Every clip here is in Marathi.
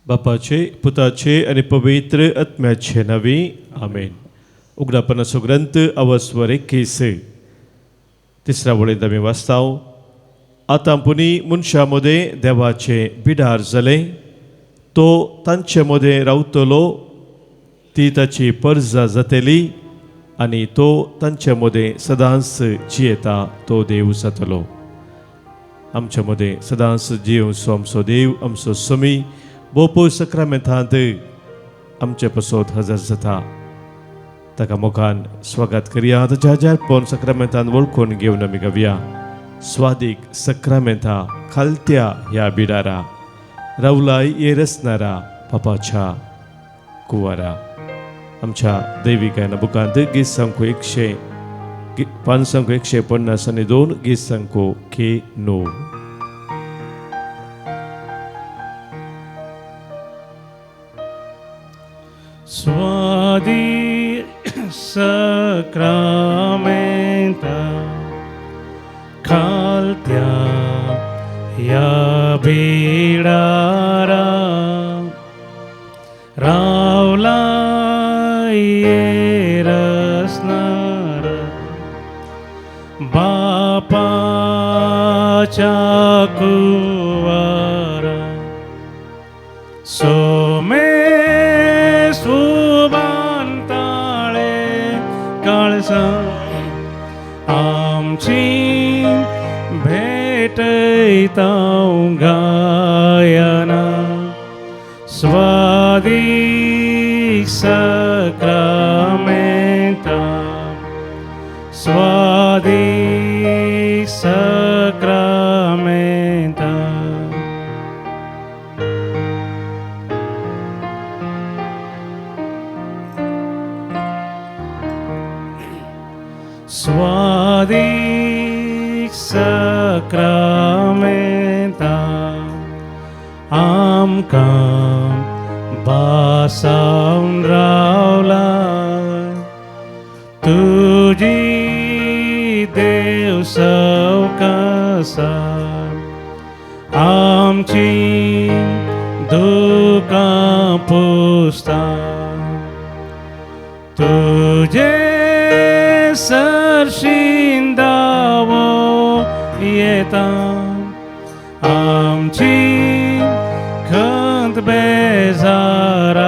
बापाचे पुताचे आणि पवित्र आत्म्याचे नावे आमेन. उघडापणाचो ग्रंथ अवस्वर 21 तिसऱ्या वळेंत आमी वाचताव. आतां पुनी मनशां मदें देवाचे बिडार जाले. तो तांचे मदें रावतलो. ती ताची परजा जातली आनी तो तांचे मदें सदांच जियेता तो देव जातलो. आमचे मदें सदांच जियोवचो आमचो देव आमचो स्वामी बोपो सक्रामेंतांत आमचे पासत हजर जाता. ताका मोगान स्वागत करया. ताच्या हजारपण सक्रामेंतांत वळखून घेवन आमी गावया. स्वादीक सक्रामेंता खालत्या ह्या बिडारा रावलाय येर असणारा बापाच्या कुवारा. आमच्या दैवी गायना बुकांत गीत संख्या 150 गीत संख्या K9. स्वादीक सक्रामेंता खालत्या या बिडारा रावला येर असणारा बापाच्या कुवारा. सोमे सुबांताळे काळसा आमची भेटैताव गायना. स्वादीक सक्रामेंता स्वादीक सक्रामेंता. स्वादीक सक्रामेंता आमकां बासावन रावला. तुजी देव सवकासार आमची दुकां पुसता. तुजे सरशिंदावो येता आमची खंत बेजाराय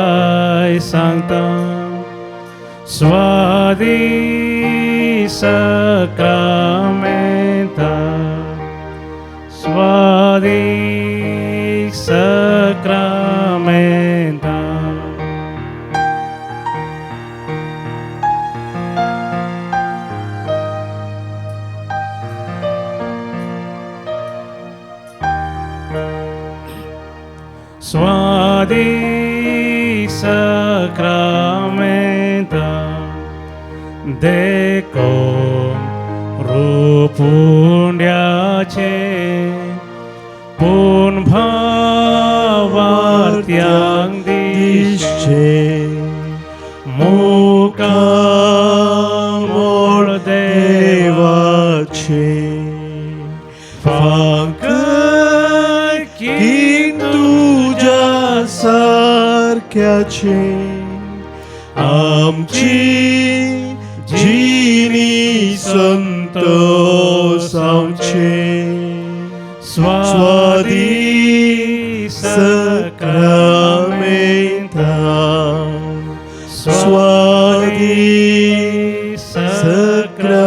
सांगता. स्वादीक सक्रामेंता स्वादीक सक्रामेंता. स्वादीक सक्रामेंता देखो रूपुंड्याचे पूण भावार्थ्यांक दिसचे. मुखामोळ देवाचे फांकय की तुझ्या सारक्याचे आमची जिनी संतोषांचे. स्वादीक सक्रामेंता स्वादीक सक्रामेंता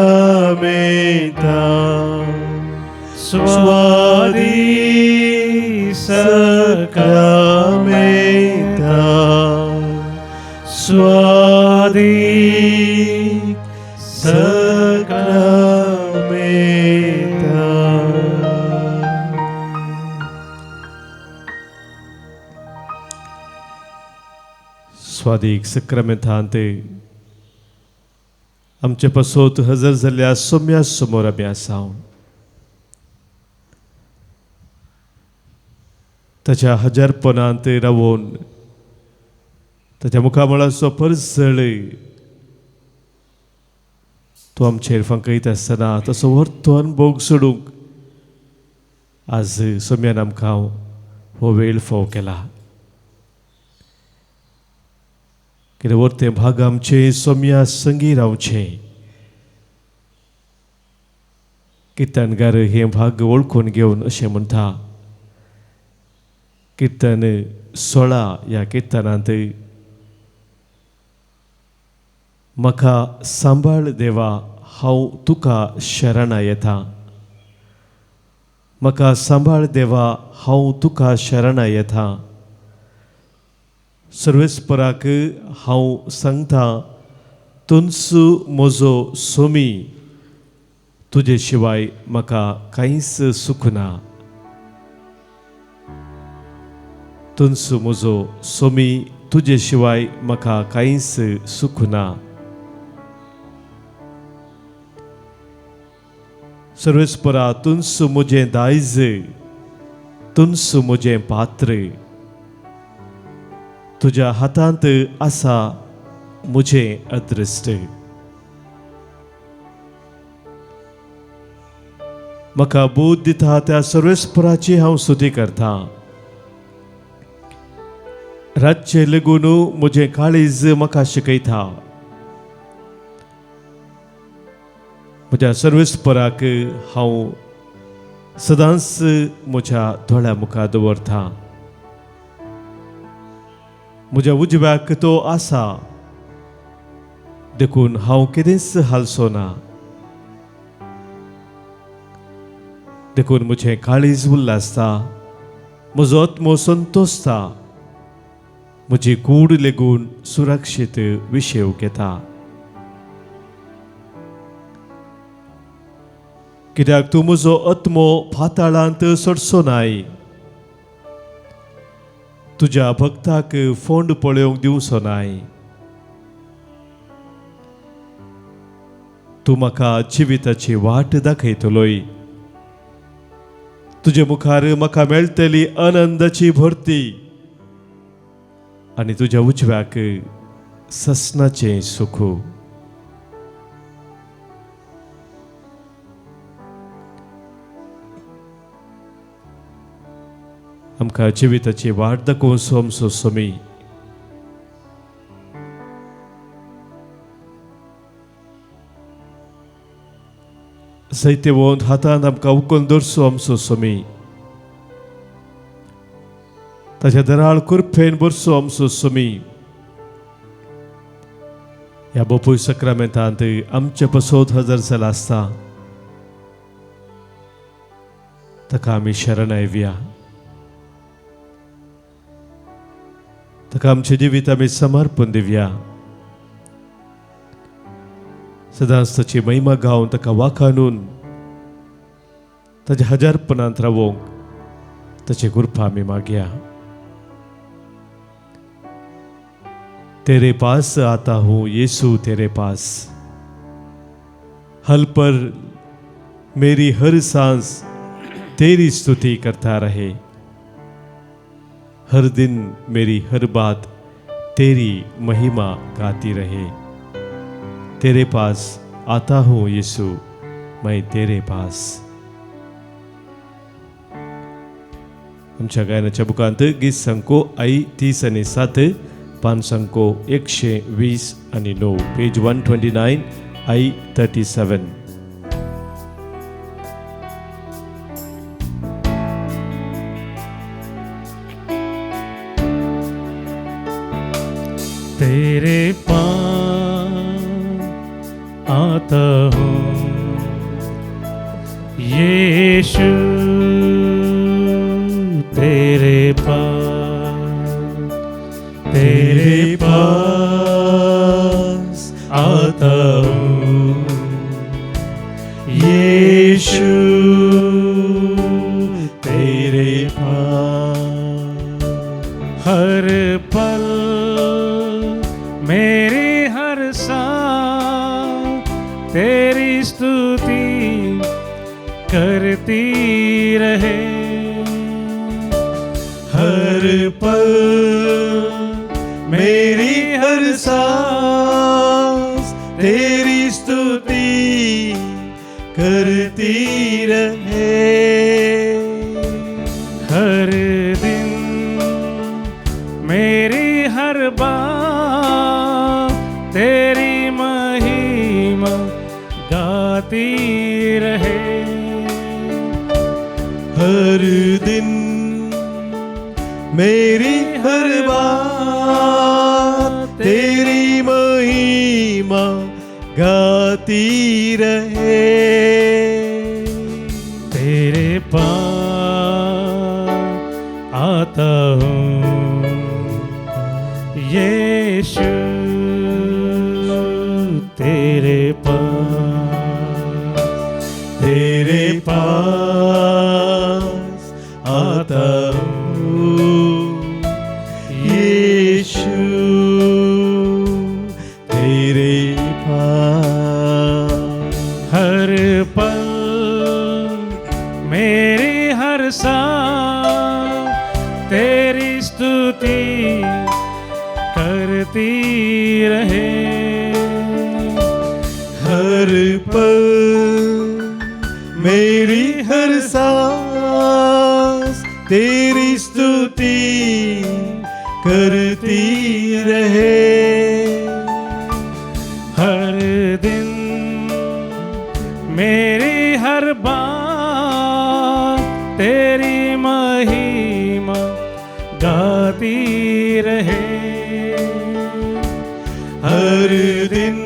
स्वादीक सक्रामेंता स्वादीक सक्रामेंता. स्वादीक सक्रामेंतांत आमचे पासत हजर जाल्ल्या सोम्या समोर आमी आसाव. ताच्या हजारपणांत रावून ताच्या मुखामळाचो परजळ तो आमचेर फांकयत आसतना तसो व्हरतो अनुभव सोडूंक आज सोम्यान आमकां हो वेळ फाव केला. कित्याक वर्तें भाग आमचे सोम्या संगी रावचे. किर्तनगार हे भाग वळखून घेवन अशें म्हणटा. किर्तन 16 ह्या किर्तनांत म्हाका सांबाळ देवा हांव तुका शरणा येता. म्हाका सांबाळ देवा हांव तुका शरणा येता. सर्वेस्पराक हांव सांगता तुनसू म्हजो सोमी. तुजे शिवाय म्हाका कांयच सुख ना. तुनसू म्हजो सोमी. तुजे शिवाय म्हाका कांयच सुख ना. सर्वेस्परा तुनसू म्हजें दायज. तुनसू म्हजें पात्र. तुज्या हातांत आसा म्हजें अदृश्ट. म्हाका बोध दिता त्या सर्वेस्पराची हांव स्तुती करता. रातचे लेगून म्हजें काळीज म्हाका शिकयता. म्हज्या सर्वेस्पराक हांव सदांच म्हज्या दोळ्या मुखार दवरता. म्हज्या उजव्याक तो आसा देखून हांव केदेंच हालसो ना. देखून म्हजें काळीज उल्हासता. म्हजो आत्मो संतोसता. म्हजी कूड लेगून सुरक्षीत विशेव घेता. कित्याक तूं म्हजो आत्मो पाताळांत सोडचो नाय. तुज्या भक्ताक फोंड पळोवंक दिवचो नाय. तूं म्हाका जिविताची वाट दाखयतलोय. तुजे मुखार म्हाका मेळटली आनंदाची भरती. आनी तुज्या उजव्याक ससनाचें सुख. आमकां जिविताची वाट दाखोवचो आमचो सोमी. सैतेवंत हातांत आमकां उखलून दवरचो आमचो सोमी. ताच्या दराळ कुरफेन भरचो आमचो सोमी. ह्या बापूय सक्रामेंतांत आमचे पसोत हजर जाला आसता. ताका आमी शरण येवया. ताका आमचें जिवीत आमी समर्पण दिवया. सदांच ताची महिमा गावन ताका वाखाणून ताच्या हजारपणांत रावोंक ताची कृपा आमी मागया. तेरे पास आता हूँ यीशु तेरे पास. हल पर मेरी हर सांस तेरी स्तुति करता रहे. हर दिन मेरी हर बात तेरी महिमा गाती रहे. तेरे पास आता हूँ यीशु मैं तेरे पास. आमच्या गायनाच्या बुकांत गीत संको आई 30 आणि 7, पान संको 120 आणि 9, पेज 129, आई 37. तेरे पास आता हूँ यीशु तेरे पास आता हूँ यीशु तेरे पास. हर पल मेरी हर सांस तेरी स्तुति करती रहे. हर पल मेरी हर सांस तेरी स्तुति करती रहे. हर दिन मेरी हर बात गाती रहे। हर दिन मेरी हर बात तेरी महिमा गाती रहे। तेरे पास आता हूँ यीशु, तेरे पास आता हूँ यीशु, तेरे पास। हर पल मेरी हर सांस तेरी स्तुति करती रहे। हर पल मेरी हर सांस तेरी स्तुति करती रहे। हर दिन मेरी हर बात तेरी महिमा गाती रहे। हर दिन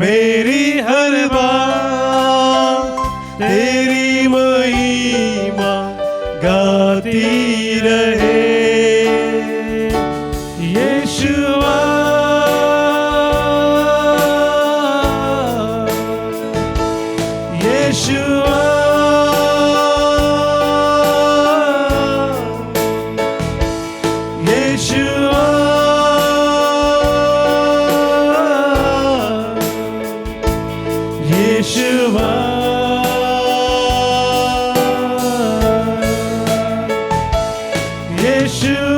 मेरी हर बात तेरी महिमा गाती रहे। यीशुआ यीशुआ यीशुआ यीशुआ यीशुआ यीशुआ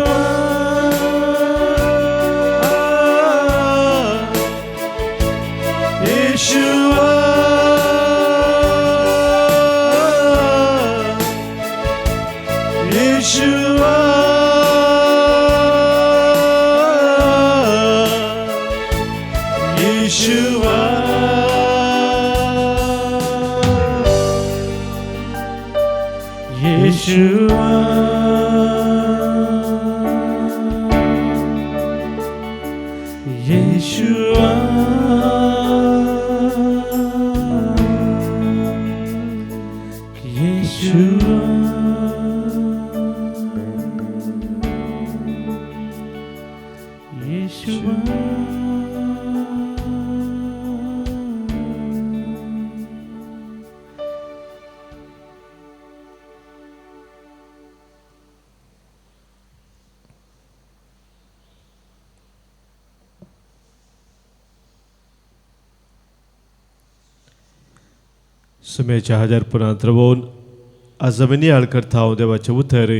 यीशुआ यीशुआ यीशुआ यीशुआ यीशुआ यीशुआ। सुमेच्या हजार पुरांत रवून आज जमिनी आळ करता हांव देवाचें उतर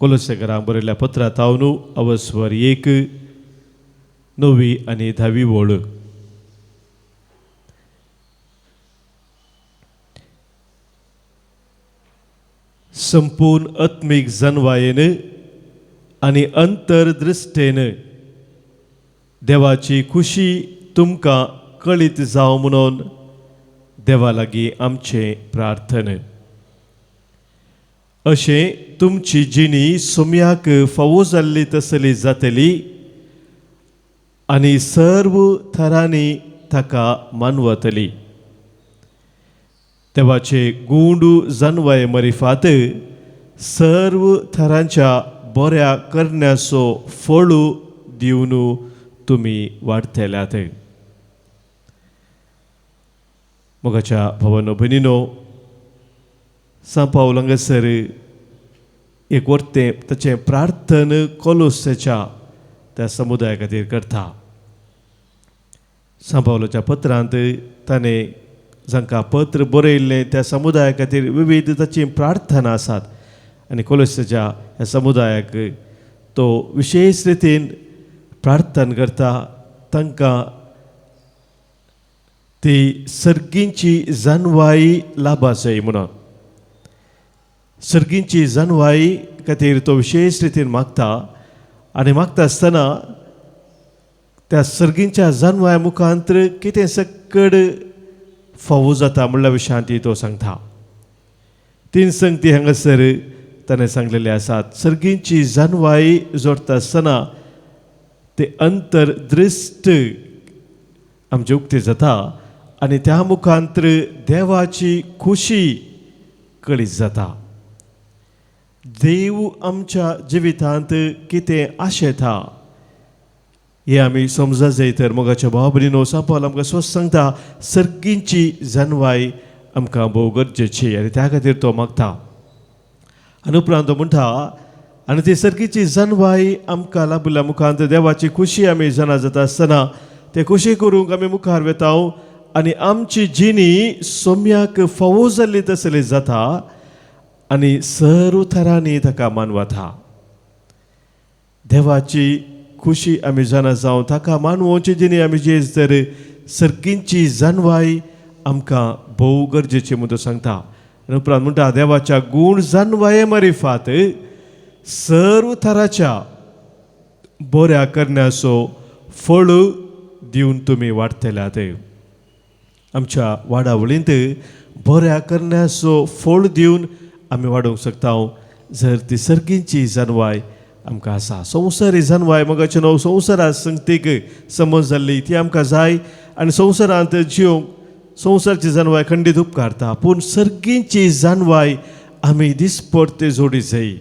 कोलोसेकारांक बरयल्ल्या पत्रांत हांव न्हू अवस्वर 1 9 आनी 10 ओळ। संपूर्ण आत्मीक जनवायेन आनी अंतरदृश्टेन देवाची खुशी तुमकां कळीत जावं म्हणून देवा लागीं आमचें प्रार्थना। अशें तुमची जिणी सोम्याक फावो जाल्ली तसली जातली आनी सर्व थरांनी ताका मानवतली। देवाचे गूंड जनवाय मरिफात सर्व थरांच्या बऱ्या करण्याचो फळ दिवन तुमी वाडतल्यात। मोगाच्या भावांनो भयणींनो, सान पावल हांगासर एक वर्तें ताचें प्रार्थन कोलोसेच्या त्या समुदाया खातीर करता। सान पावलाच्या पत्रांत ताणें जांकां पत्र बरयल्लें त्या समुदाया खातीर विविध ताची प्रार्थना आसात आनी कोलोसेच्या ह्या समुदायाक तो विशेश रितीन प्रार्थना करता तांकां ती सर्गींची जानवाई लाभा जाय म्हणून। सर्गींची जानवाई खातीर तो विशेष रितीन मागता आनी मागता आसतना त्या सर्गींच्या जानवाया मुखांतर कितें सकड फावो जाता म्हणल्या विशयांती तो सांगता. 3 संगती हांगासर ताणें सांगलेले आसात. सर्गींची जानवाई जोडटा आसतना ते अंतरदृश्ट आमचे उक्ते जाता आनी त्या मुखांतर देवाची खुशी कळीत जाता. देव आमच्या जिवितांत कितें आशेता हे आमी समजा जाय तर मोगाच्या भावा भयणीनो सांपावल आमकां स्वस्त सांगता सर्गींची जानवाई आमकां भोव गरजेची आनी त्या खातीर तो मागता. आनी उपरांत तो म्हणटा आनी ती सर्गीची जानवाई आमकां लाभल्या मुखांत देवाची खुशी आमी जाणा जाता आसतना ते खुशी करूंक आमी मुखार वेता आनी आमची जिणी सोम्याक फावो जाल्ली तसली जाता आनी सर्व थरांनी ताका मानवता. देवाची खुशी आमी जाणा जावं ताका मानवोवची जिणी आमी जेज तर सर्गींची जानवाई आमकां भोव गरजेची म्हणून सांगता. आनी उपरांत म्हणटा देवाच्या गूण जानवाये मारिफात सर्व थराच्या बऱ्या करण्याचो फळ दिवन तुमी वाडटल्यात. आमच्या वाडावळींत बऱ्या करण्याचो फळ दिवन आमी वाडोवंक शकता जर ती सर्गींची जानवाय आमकां आसा. संवसारी जानवाय मोगाचें न्हू संवसारा संगतीक समज जाल्ली ती आमकां जाय आनी संवसारांत जिवंक संवसारची जानवाय खंडीत उपकारता. पूण सर्गींची जानवाय आमी दिसपट्टे जोडी जाय.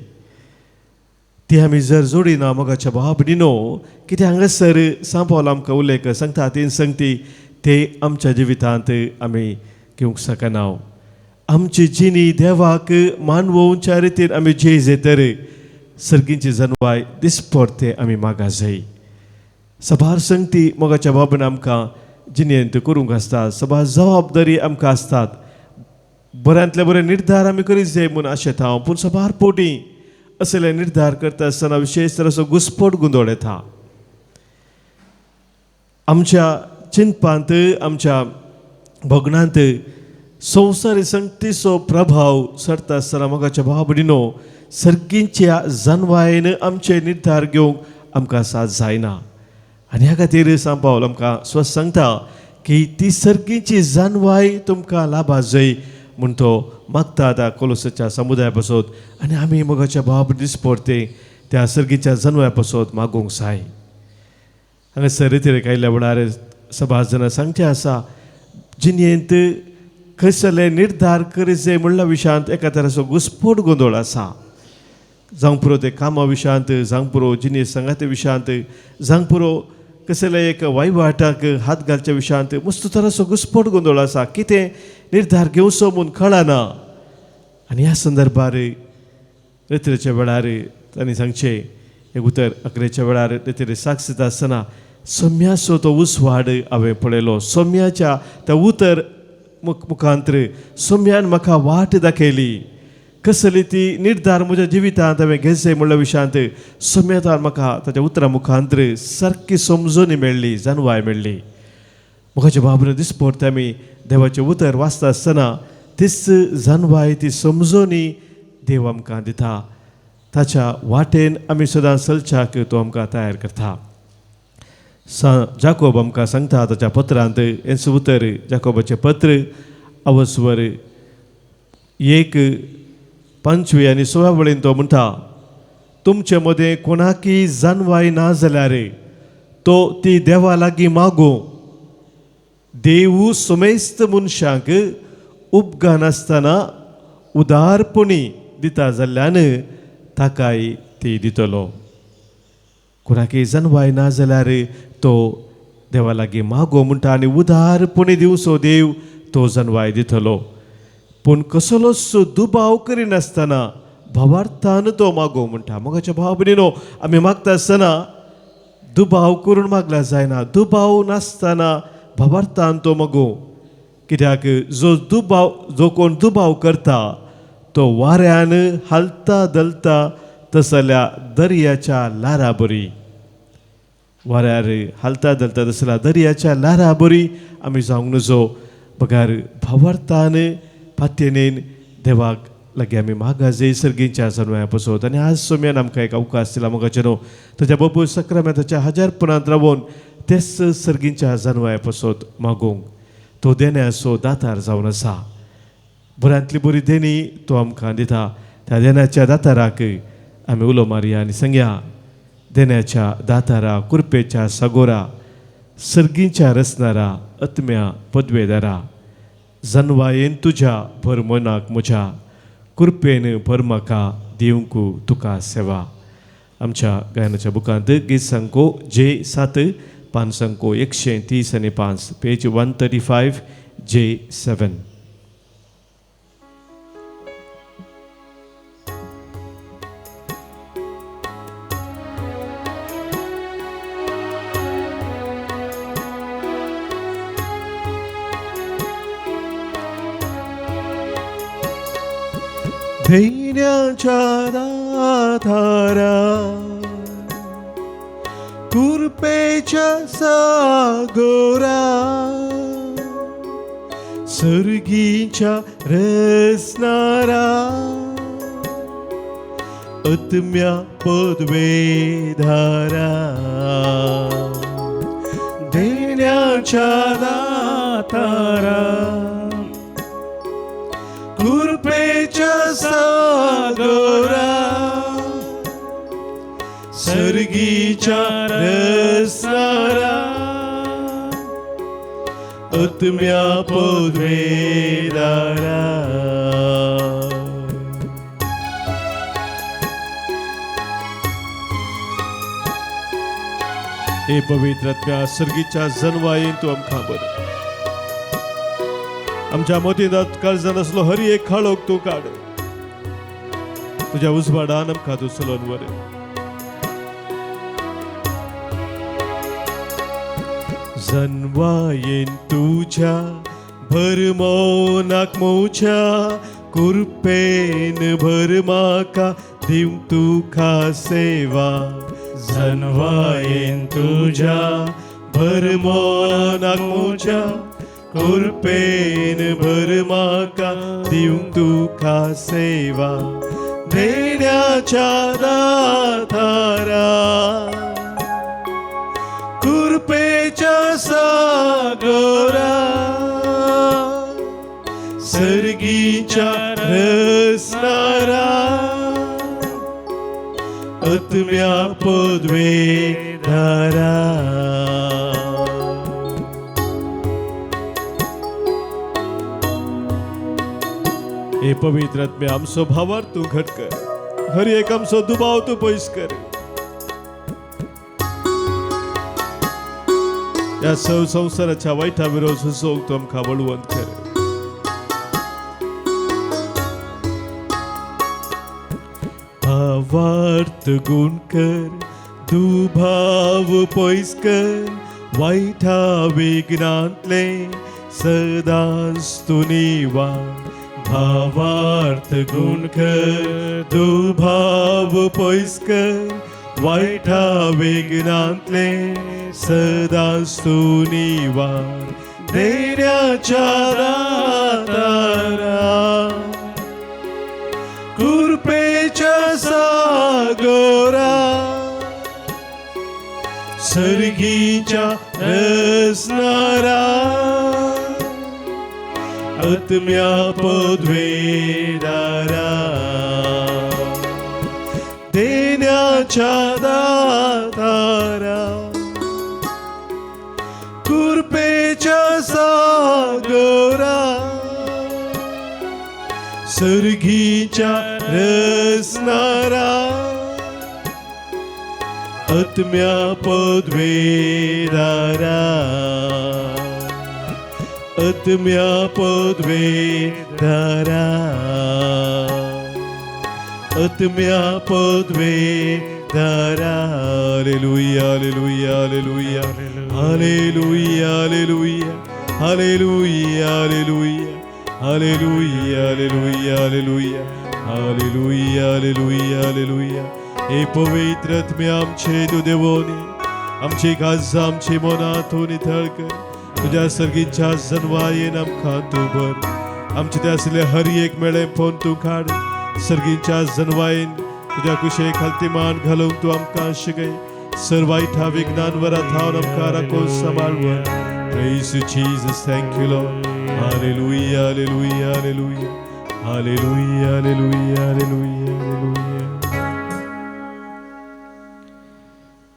ती आमी जर जोडिना मोगाच्या भावा भयणीनो कितें हांगासर सांपावल आमकां उल्लेख सांगता 3 संगती ते आमच्या जिवितांत आमी घेवंक शकना. आमची जिणी देवाक मानवोवच्या रितीन आमी जेजे तर सर्गींची जानवाय दिसपट्टे आमी मागा जाय. सबार संगती मोगाच्या भावान आमकां जिणेंत करूंक आसतात. सबार जबाबदारी आमकां आसतात. बऱ्यांतले बरे निर्धार आमी करीत जाय म्हूण आशेता. पूण सबार पोटी असले निर्धार करता आसतना विशेश तरेचो घुस्पट गुंदोळ येता. आमच्या चिंतपांत आमच्या भोगणांत संवसारी संगतीचो प्रभाव सरता आसतना मोगाच्या भावा भयणीनो सर्गींच्या जानवायेन आमचे निर्धार घेवंक आमकां साथ जायना. आनी ह्या खातीर सांपावल आमकां स्वस्त सांगता की ती सर्गींची जानवाय तुमकां लाभा जाय म्हूण तो मागता त्या कोलोसाच्या समुदाया पासत आनी आमी मोगाच्या भावा दिसपट्टे त्या सर्गीच्या जानवाया पासत मागोवंक जाय. हांगासर रितीर आयिल्ल्या वेळार सबार जाणां सांगचें आसा जिणेंत खंयसरले निर्धार करीत जाय म्हणल्या विशयांत एका तरेचो घुस्पट गोंदळ आसा. जावं पुरो ते कामा विशयांत जावं पुरो जिणे संगाते विशयांत जावं पुरो कसले एक वहिवाटाक हात घालच्या विशयांत मस्त तरेचो घुस्पट गोंदळ आसा. कितें निर्धार घेवचो म्हूण कळना. आनी ह्या संदर्भार रितीच्या वेळार तांणी सांगचें एक उतर 11च्या वेळार रितीर साक्ष दिता आसतना सोम्याचो तो उसवाड हांवें पळयलो. सोम्याच्या त्या उतर मुखांतर सोम्यान म्हाका वाट दाखयली. कसली ती निर्धार म्हज्या जिवितांत हांवें घेतले म्हणल्या विशयांत सोम्यान म्हाका ताच्या उतरा मुखांतर सारकी समजोनी मेळ्ळी जानवाय मेळ्ळी. म्हाका बाबून दिसपट्टे आमी देवाचें उतर वाचता आसतना तीच जानवाय ती समजोनी देव आमकां दिता. ताच्या वाटेन आमी सदां चलच्याक तो आमकां तयार करता. जाकोब आमकां सांगता ताच्या पत्रांत हेंच उतर जाकोबाचें पत्र अवस्वर 1:25 आनी 16 वळेन तो म्हणटा तुमचे मदें कोणाकी जानवाय ना जाल्यार तो ती देवा लागीं मागो. देव सुमेस्त मनशांक उपघा नासतना उदारपणी दिता जाल्ल्यान ताकाय ती दितलो. कोणाकी जानवाय ना जाल्यार तो देवा लागीं मागो म्हणटा आनी उदारपणी दिवचो देव तो जानवाय दितलो. पूण कसलोच दुबाव करिनासतना भावार्थान तो मागो म्हणटा. मोगाच्या भावा भयणीनो आमी मागता आसतना दुबाव करून मागला जायना. दुबाव नासतना भावार्थान तो मागो. कित्याक जो कोण दुबाव करता तो वाऱ्यान हालता दलता तसल्या दर्याच्या लारा बरी. वाऱ्यार हालता दलता तसल्या दर्याच्या लारा बरी आमी जावंक नजो. बगार भावार्थान पात्येनेन देवाक लागीं आमी मागा जाय सर्गींच्या जानवाया पासत. आनी आज सोम्यान आमकां एक अवकाश दिला मोगाचें न्हू. ताच्या बाबू सक्रामेंताच्या हजारपणांत रावून तेच सर्गींच्या जानवाया पासत मागोवंक. तो देण्याचो दातार जावन आसा. बऱ्यांतली बरी देणी तो आमकां दिता. त्या देण्याच्या दाताराक आमी उलो मारया आनी सांगया, देण्याच्या दातारा, कुरपेच्या सागोरा, सर्गीच्या रचणारा, आत्म्या पदवेदारा, जनवायेन तुज्या भर मनाक म्हज्या, कुरपेन भर म्हाका दिवंक तुका सेवा. आमच्या गायनाच्या बुकांत गीत संको J7, पान संको 135 पेज 135 J7. धैर्याच्या दातारा, कुरपेच्या सागोरा, सर्गीच्या रचणारा, आत्म्या पदवेदारा. धैर्याच्या दातारा, कुरपेच्या सागोरा, सर्गीच्या रचणारा, आत्म्या पदवेदारा. हे पवित्र आत्म्या, सर्गीच्या जनवायेन तूं आमकां बरं. आमच्या मोतीनात काळजान असलो हर एक खाळोक तूं काड. तुझ्या उजवाडान आमकां तूं चलोवन व्हर. जनवायेन तुझ्या भर मोनाक मोच्या, कुरपेन भर म्हाका दिवंक तुका सेवा. जनवायेन तुझ्या भर मोनाक मोच्या, कुरपेन भर म्हाका दिवंक तुका सेवा. देण्याच्या दातारा, कुरपेच्या सागोरा, सर्गीच्या रचणारा, आत्म्या पदवेदारा. हे पवित्र आत्म्या, आमचो भावार तूं घट कर. हर एक आमचो दुबाव तूं पयस कर. या संसाराच्या वायटा विरोध झुजोवंक तूं आमकां बळवंत कर. भावार्थ गुण कर, दुभाव पयस कर, वायटा विघ्नांतले सदांच तूं निवार. भावार्थ गुण कर, दुभाव पयस कर, वायटा विघ्नांतले सदांच तूं निवार. धैर्याच्या दातारा, कुरपेच्या सागोरा, सर्गीच्या रचणारा, आत्म्या पदवेदारा. देण्याच्या दातारा, कुरपेच्या सागोरा, सर्गीच्या रचणारा, आत्म्या पदवेदारा. आत्म्या पदवेदारा, आत्म्या पदवेदारा. Hallelujah, hallelujah, hallelujah, hallelujah, hallelujah, hallelujah, hallelujah, hallelujah, hallelujah, hallelujah, hallelujah, hallelujah. हे पवित्र आत्म्या, आमचे तूं देवोनी, आमची काळजां आमची मनां तूं नितळ कर. तुझ्या सर्गीच्या जनवायेन आमकां तूं भर. आमचे ते आसले हर एक मेळे फोन तूं काड. सर्गीच्या जनवायेन तुझ्या कुशे खालती मान घालूंक तूं आमकां शिकय. सर्वायठा विघ्नान वरां थावन आमकां राखोन सांबाळवर. Praise you, Jesus. Thank you, Lord. Hallelujah, hallelujah, hallelujah. Hallelujah, hallelujah, hallelujah, hallelujah.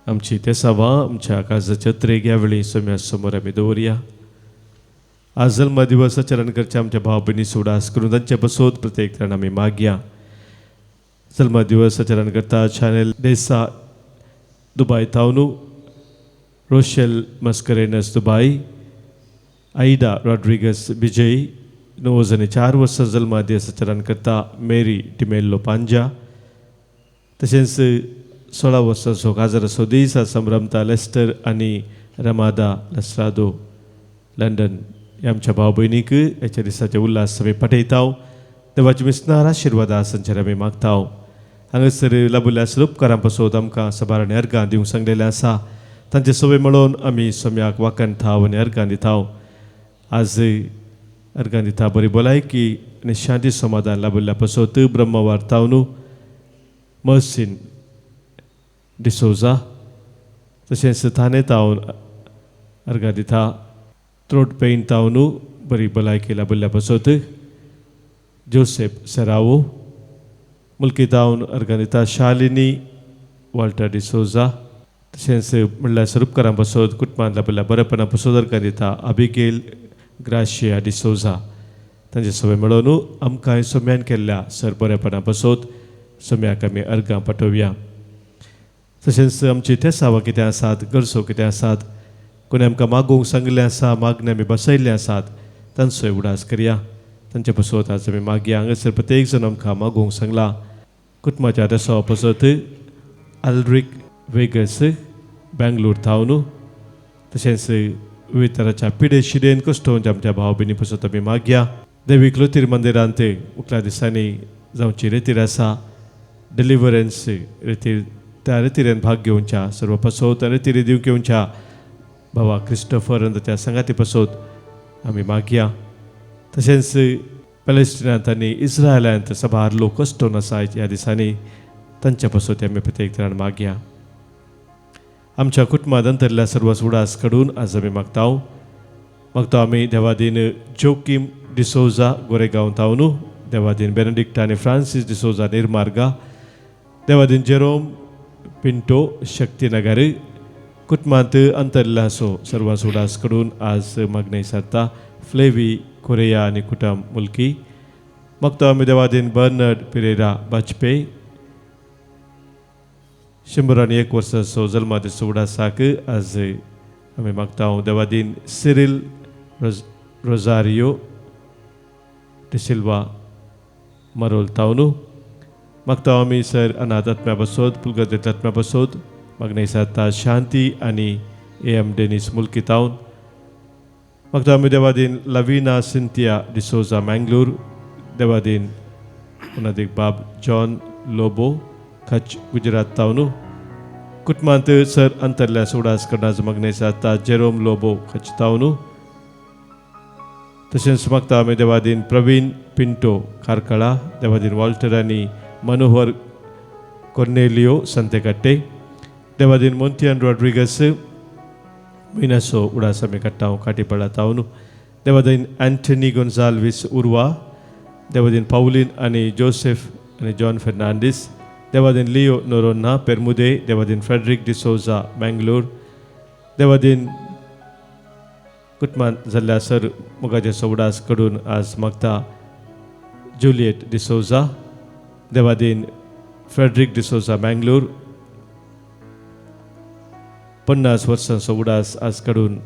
आमची ते सभा आमच्या काळजाच्या त्रेग्या वेळी सोम्यासमोर आम्ही दवरया. आज जल्म दिवस आचरण करचे आमच्या भाव भयणी उडास करून तांचे बसोत प्रत्येक जाण आमी मागया. जल्म दिवस आचरण करता चॅनल देसा दुबय तावनू, रोशेल मस्करेनस दुबय, आयडा रॉड्रिगस विजय 9 वर्सां जल्मा दिवस आचरण करता मेरी टिमेल्लो पांजा. तशेंच 16 वर्सांचो काजराचो दीस संभ्रमता लेस्टर आनी रमादा लस्रादो लंडन ह्या आमच्या भाव भयणीक ह्याच्या दिसाचे उल्हास आमी पाठयताव. देवाची मिसनार आशिर्वादा संचार आमी मागताव. हांगासर लाभिल्ल्या उपकारां पासून आमकां सबारांनी अर्गां दिवंक सांगलेलें आसा. तांचे सवय मेळोवन आमी सोम्याक वाकण थाव आनी अर्गां दिताव. आज अर्गां दिता बरी भलायकी आनी शांती समाधान लाभिल्ल्या पासून ब्रह्म वार्तावनू मर्सिन डिसोजा. तशेंच थाने तावन अर्गां दिता थ्रोट पेन तावनू बरी भलायकी लाभिल्ल्या पासून जोसेफ सेरावो. मुल्की तावन अर्गां दिता शालिनी वॉल्टर डिसोजा. तशेंच म्हणल्यार स्वरूपकारां पासून कुटुंबांत लाभिल्ल्या बरेपणा पासून अर्गां दिता अबिगेल ग्राशिया डिसोजा. तांचे सवय मेळोवन आमकां सोम्यान केल्ल्या सर बरेपणा पासून सोम्याक आमी अर्गां पाठोवया. तशेंच आमची ते सावा कितें आसात, गरजो कितें आसात, कोणी आमकां मागोवंक सांगिल्लें आसा, मागणें आमी बसयल्लें आसात, तांचोय उडास करया. तांचे पासून आज आमी मागया. हांगासर प्रत्येक जण आमकां मागोवंक सांगला. कुटुंबाच्या देसावा पासून अल्रिक वेगस बेंगलोर थावनू. तशेंच विविध तरांच्या पिडे शिडेन कश्टोवंच्या आमच्या भाव भयणी पासून आमी मागया. देवीक लोतीर मंदिरांत उकल्या दिसांनी जावची रितीर आसा. डिलिव्हरन्स रितीर त्या रितीरेन भाग घेवच्या सर्व पासून रितीरी दिवंक येवच्या भावा क्रिस्टोफर आनी त्या संगाती पासून आमी मागया. तशेंच पॅलेस्टिनांत आनी इस्रायलांत सबार लोक कश्टोवन आसा ह्या दिसांनी तांच्या पासून आमी प्रत्येक जाण मागया. आमच्या कुटुंबांत अंतरल्या सर्व उडास काडून आज आमी मागताव आमी देवादीन जोकीम डिसोजा गोरेगांव तावनू, देवादीन बेनेडिक्ट आनी फ्रांसीस डिसोजा निर्मार्गा, देवादीन जेरोम पिंटो शक्तीनगर. कुटुंबांत अंतरल्या सर्व उडास काडून आज मागणे सारता फ्लेवी कोरेया आनी कुटुंब मुल्की. मागताव आमी देवादीन बर्नर्ड पिरेरा बाजपे 101 वर्सांचो जल्मा दिसा उडासाक आज आमी मागताव देवादीन सिरिल रोजारियो डिसिल्वा मरोल तावनू. मागताव आमी सर अनाथ आत्म्या पासून पुलगत आत्म्या पासून मागणे सारता शांती आनी AM डेनिस मुल्की तावन. मागताव आमी देवादीन लविना सिंथिया डिसोजा मँगलोर, देवादीन उनादीक बाब जॉन लोबो कच्छ गुजरात तावनू. कुटुंबांत सर अंतरल्या उडास करण्याचो मागणे सारता जेरोम लोबो कच्छ तावनू. तशेंच मागता आमी देवादीन प्रवीण पिंटो कारकळा, देवादीन वॉल्टर आनी मनोहर कोर्नेलियो संतेकट्टे, देवादीन मोंतियान रॉड्रिगस मिनासो उडास आमी काडटा काटीपडा तावनू. देवादीन एंटनी गोन्जाल्वीस उर्वा, देवादीन पाउलीन आनी जोसेफ आनी जॉन फेर्नांडीस, देवादीन लियो नोरोना पेरमुदे, देवादीन फ्रेडरिक डिसोजा मँगलोर. देवादीन कुटुंबांत जाल्ल्या सर मोगाचे उडास कडून आज मागता जुलियट डिसोजा, देवादीन फ्रेडरिक डिसोजा मँगलोर. 50 वर्सांचो उडास आज काडून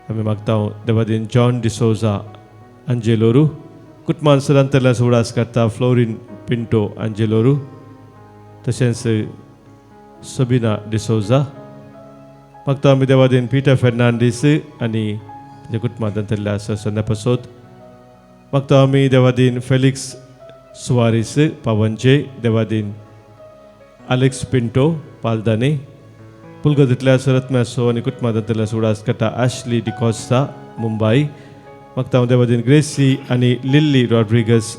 आमी मागता देवादीन जॉन डिसोजा आंजेलोरू. कुटुंबांत सर अंतरल्या उडास काडटा फ्लोरीन पिंटो आंजेलोरू. तशेंच सबीना डिसोजा. मागता आमी देवादीन पीटर फेर्नांडीस आनी ताच्या कुटुंबांत अंतरल्या सन्या पासून मागता आमी देवादीन फेलिक्स सुवारीस पावंजे, देवादीन अलेक्स पिंटो पालदाने. पुलगतींतल्या सरत्म्यासो आनी कुटुंबांत अंतरल्या उडास काडटा ॲशली डिकॉस्टा मुंबय. मागता हांव देवादीन ग्रेसी आनी लिल्ली रॉड्रिगस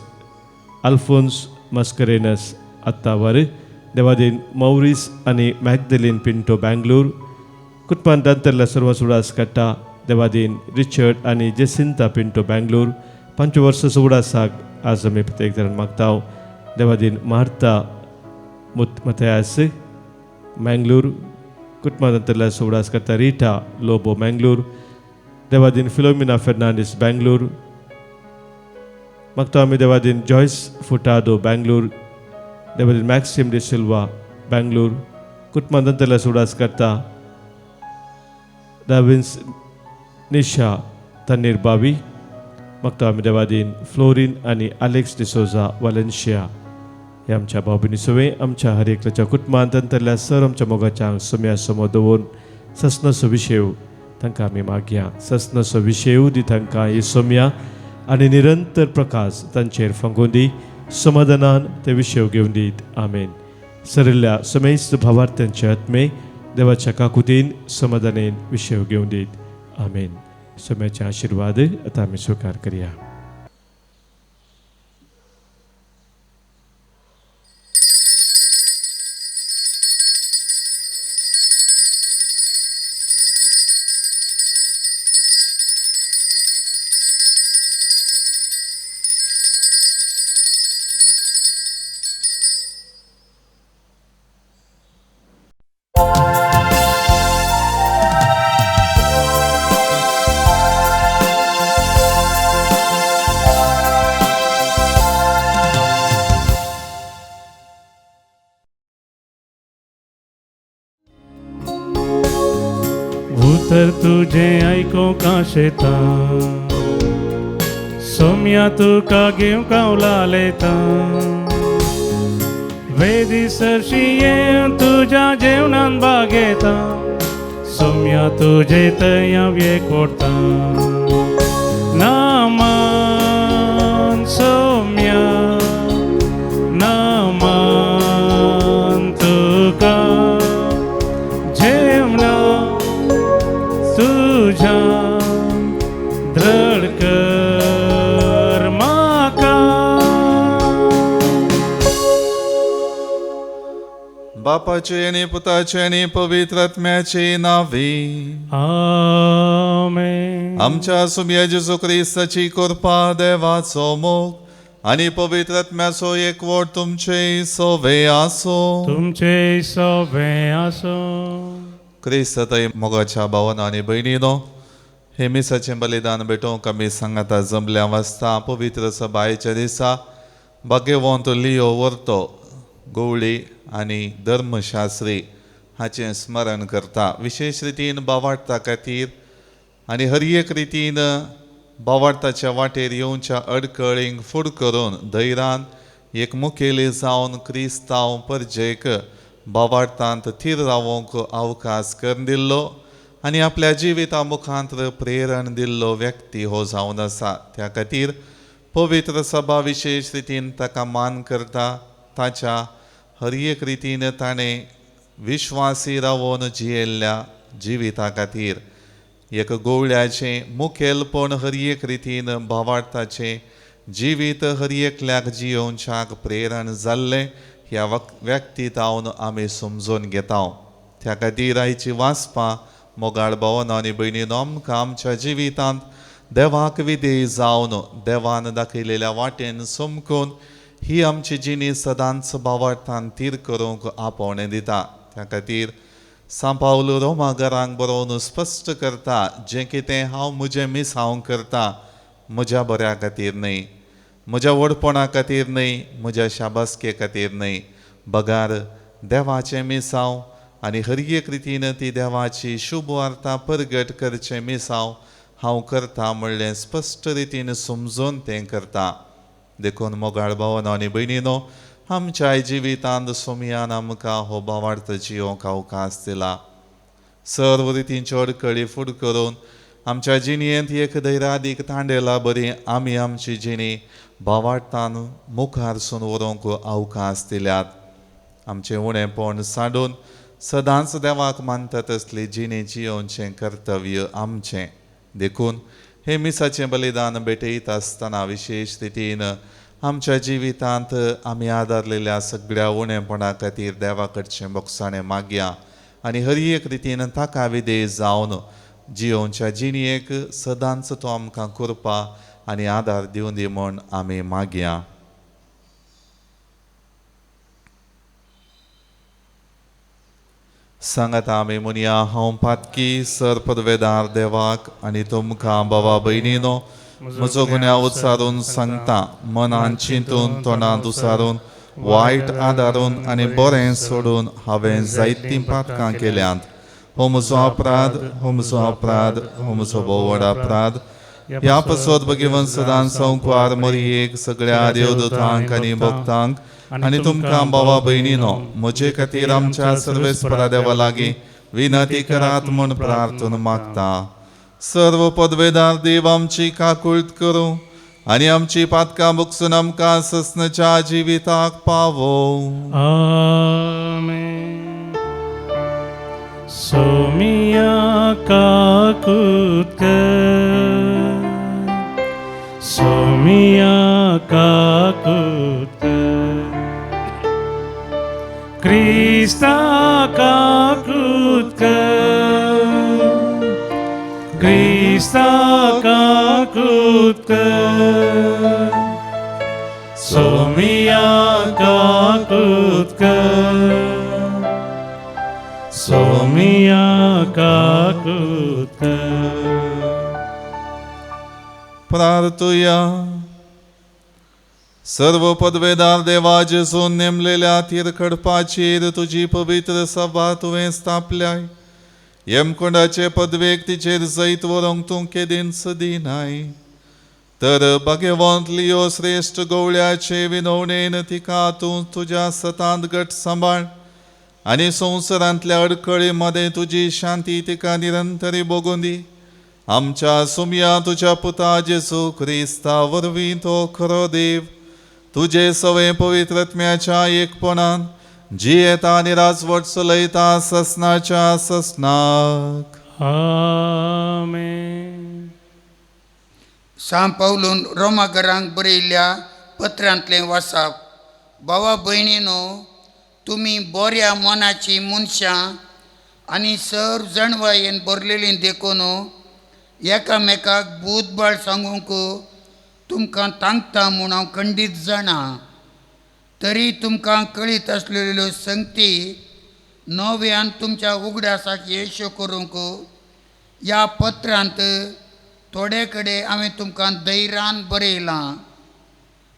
अल्फोन्स मस्करेनस अत्तावर, देवादीन मौरीस आनी मॅगदलीन पिंटो बँगलोर. कुटुंबांत अंतरल्या सर्व उडास काडटा देवादीन रिचर्ड आनी जेसिंता पिंटो बेंगलोर 5 वर्सां उगडासाक आज आमी प्रत्येक जाण मागता. देवादीन मार्ता मथयास मंगळूर कुटुंबांतल्या उगडास करता. रिटा लोबो मंगळूर. देवादीन फिलोमिना फेर्नांडीस बेंगलोर मागता आमी. देवादीन जॉयस फुटाडो बेंगलोर. देवादीन मॅक्सिम डी सिल्वा बेंगलोर कुटुंबांतल्या उगडास करता. दाविन्स निशा तन्नीर बावी मागता आमी. देवादीन फ्लोरीन आनी अलेक्स डिसोजा वालेन्शिया हे आमच्या भाव भयणी सवे आमच्या हर एकल्याच्या कुटुंबांतल्या सर आमच्या मोगाच्या सोम्या समोर दवरून ससनसो विशेव तांकां आमी मागया. ससनसो विशेव दी तांकां ही सोम्या आनी निरंतर प्रकाश तांचेर फंगोवन दी. समाधानान ते विशेव घेवन दीत. आमेन. सरिल्ल्या समेस्त भावार्थ्यांचे आत्मे देवाच्या काकुतीन समाधानेन विशेव घेवन दीत. आमेन. सोम्याचे आशिर्वाद आतां आमी स्वीकार करया. उतर तुझे ऐकूंक शेता सोम्या तुका घेवंक उलालेता. वेदी सरशी येवन तुज्या जेवणान भाग घेता. सोम्या तुजे तयावे कोरता. नामान सोम्या नामान तुका जेवणा तुझा दृढ कर म्हाका. बापाचे आणि पुताचे आणि पवित्र आत्म्याचे नावे. आमेन. आमच्या सुम्या जेजू ख्रिस्ताची कृपा देवाचो मोग आणि पवित्र आत्म्याचो एकवट तुमचे सोवे आसो. तुमचे सोबे आसो. क्रिस्तय मोगाच्या भावांनो आनी भयणीनो, हे मिसाचें बलिदान भेटोवंक आमी सांगाता जमल्या वाजता पवित्र सभायेच्या दिसा भाग्यवंत लियो वर्तो गवळी आनी धर्मशास्त्री हाचें स्मरण करता. विशेष रितीन भावार्था खातीर आनी हर एक रितीन भावार्थाच्या वाटेर येवच्या अडखळींक फुड करून धैर्यान एक मुखेली जावन क्रिस्तांव परजेक भावार्थांत थीर रावंक अवकाश करून दिल्लो आनी आपल्या जिविता मुखांतर प्रेरण दिल्लो व्यक्ती हो जावन आसा. त्या खातीर पवित्र सभा विशेष रितीन ताका मान करता. ताच्या हर एक रितीन ताणें विश्वासी रावून जियेल्ल्या जिविता खातीर एक गवळ्याचें मुखेलपण हर एक रितीन भावार्थाचें जिवीत हर एकल्याक जियोवच्याक प्रेरण जाल्लें ह्या व्यक्तीत हांव आमी समजून घेता. त्या खातीर आयची वाचपां मोगाळ भावांनो आनी भयणीनो आमकां आमच्या जिवितांत देवाक विधेय जावन देवान दाखयलेल्या वाटेन समकून ही आमची जिणी सदांच भावार्थान तीर करूंक आपोवणें दिता. त्या खातीर सांपावलो रोमाघरांक बरोवन स्पश्ट करता, जें कितें हांव म्हजें मिसांव करता म्हज्या बऱ्या खातीर न्हय, म्हज्या व्हडपणा खातीर न्हय, म्हज्या शाबासके खातीर न्हय, बगार देवाचें मिसांव आनी हर एक रितीन ती देवाची शुभ वार्ता परगट करचें मिसांव हांव करता म्हणलें स्पश्ट रितीन समजून तें करता. देखून मोगाळ भावांनो आनी भयणीनो, आमच्या जिवितांत सोमयान आमकां हो भावार्थ जियोवंक अवकाश दिला. सर्व रितींच्यो अडखळी फूड करून आमच्या जिणयेंत एक धैर्यादीक तांडेला बरी आमी आमची जिणी भावार्थान मुखारसून व्हरूंक अवकाश दिल्यात. आमचें उणेंपण साडून सदांच देवाक मानता तसली जिणी जियोवचें कर्तव्य आमचें. देखून हे मिसाचें बलिदान भेटयत आसतना विशेष रितीन आमच्या जिवितांत आमी आदारलेल्या सगळ्या उणेपणा खातीर देवा कडचें मोगसाणें मागया आनी हर एक रितीन ताका विधेय जावन जियोच्या जिणयेक सदांच तो आमकां कृपा आनी आदार दिवं दी म्हूण आमी मागया. सांगात आमी म्हणया, हांव पातकी सर पदवेदार देवाक आनी तुमकां भावा भयणीनो म्हजो गुन्यांव उच्चारून सांगता, मनान चिंतून तोंडांत उसारून वायट आदारून आनी बरें सोडून हांवें जायतीं पातकां केल्यांत. हो म्हजो अपराध, हो म्हजो अपराध, हो म्हजो भोव व्हड अपराध. ह्या पसत भगिवन सदां संकवार मरयेक सगळ्या देवदूतांक आनी भक्तांक आनी तुमकां भावा भयणीनो म्हजे खातीर आमच्या सर्वेस्परा देवा लागीं विनंती करात म्हूण प्रार्थना मागता. सर्व पदवेदार देव आमची काकूळट करूं आनी आमची पातकां भुगसून आमकां ससनाच्या जिविताक पावो. Amen. Somia kakutka, Somia kakutka, Krista kakutka, Krista kakutka, Somia kakutka, Somia kakutka. प्रार्थुया. सर्व पदवेदार देवा जेजून नेमलेल्या तिरखडपाचेर तुजी पवित्र सभा तुवें स्थापल्याय. येमकुंडाचे पदवेक तिचेर जैत व्हरूंक तूं केदीन सदिनाय. तर भगवंत लियो श्रेष्ठ गवळ्याचे विनवणेन तिका तूं तुज्या सतांत घट सांबाळ आनी संवसारांतल्या अडखळी मदें तुजी शांती तिका निरंतरी भोगूं दी. आमच्या सुमया तुज्या पुता जेजू क्रिस्ता वरवीं तो खरो देव तुजे सवे पवित्रत्म्याच्या एकपणान जियेता आनी राजवट चलयता ससनाच्या ससनाक. Amen. सांत पावलून रोमाकरांक बरयल्ल्या पत्रांतलें वाचप. भावा भयणीनो, तुमी बऱ्या मनाची मनशां आनी सर्व जणवायेन भरलेलीं देखून एकामेकाक बुधबळ सांगूंक तुमकां तांकता म्हूण हांव खंडीत जाणा. तरी तुमकां कळीत आसलेल्यो संगती नव्यान तुमच्या उगडासाक येशो करूंक ह्या पत्रांत थोडे कडेन हांवें तुमकां धैर्यान बरयलां.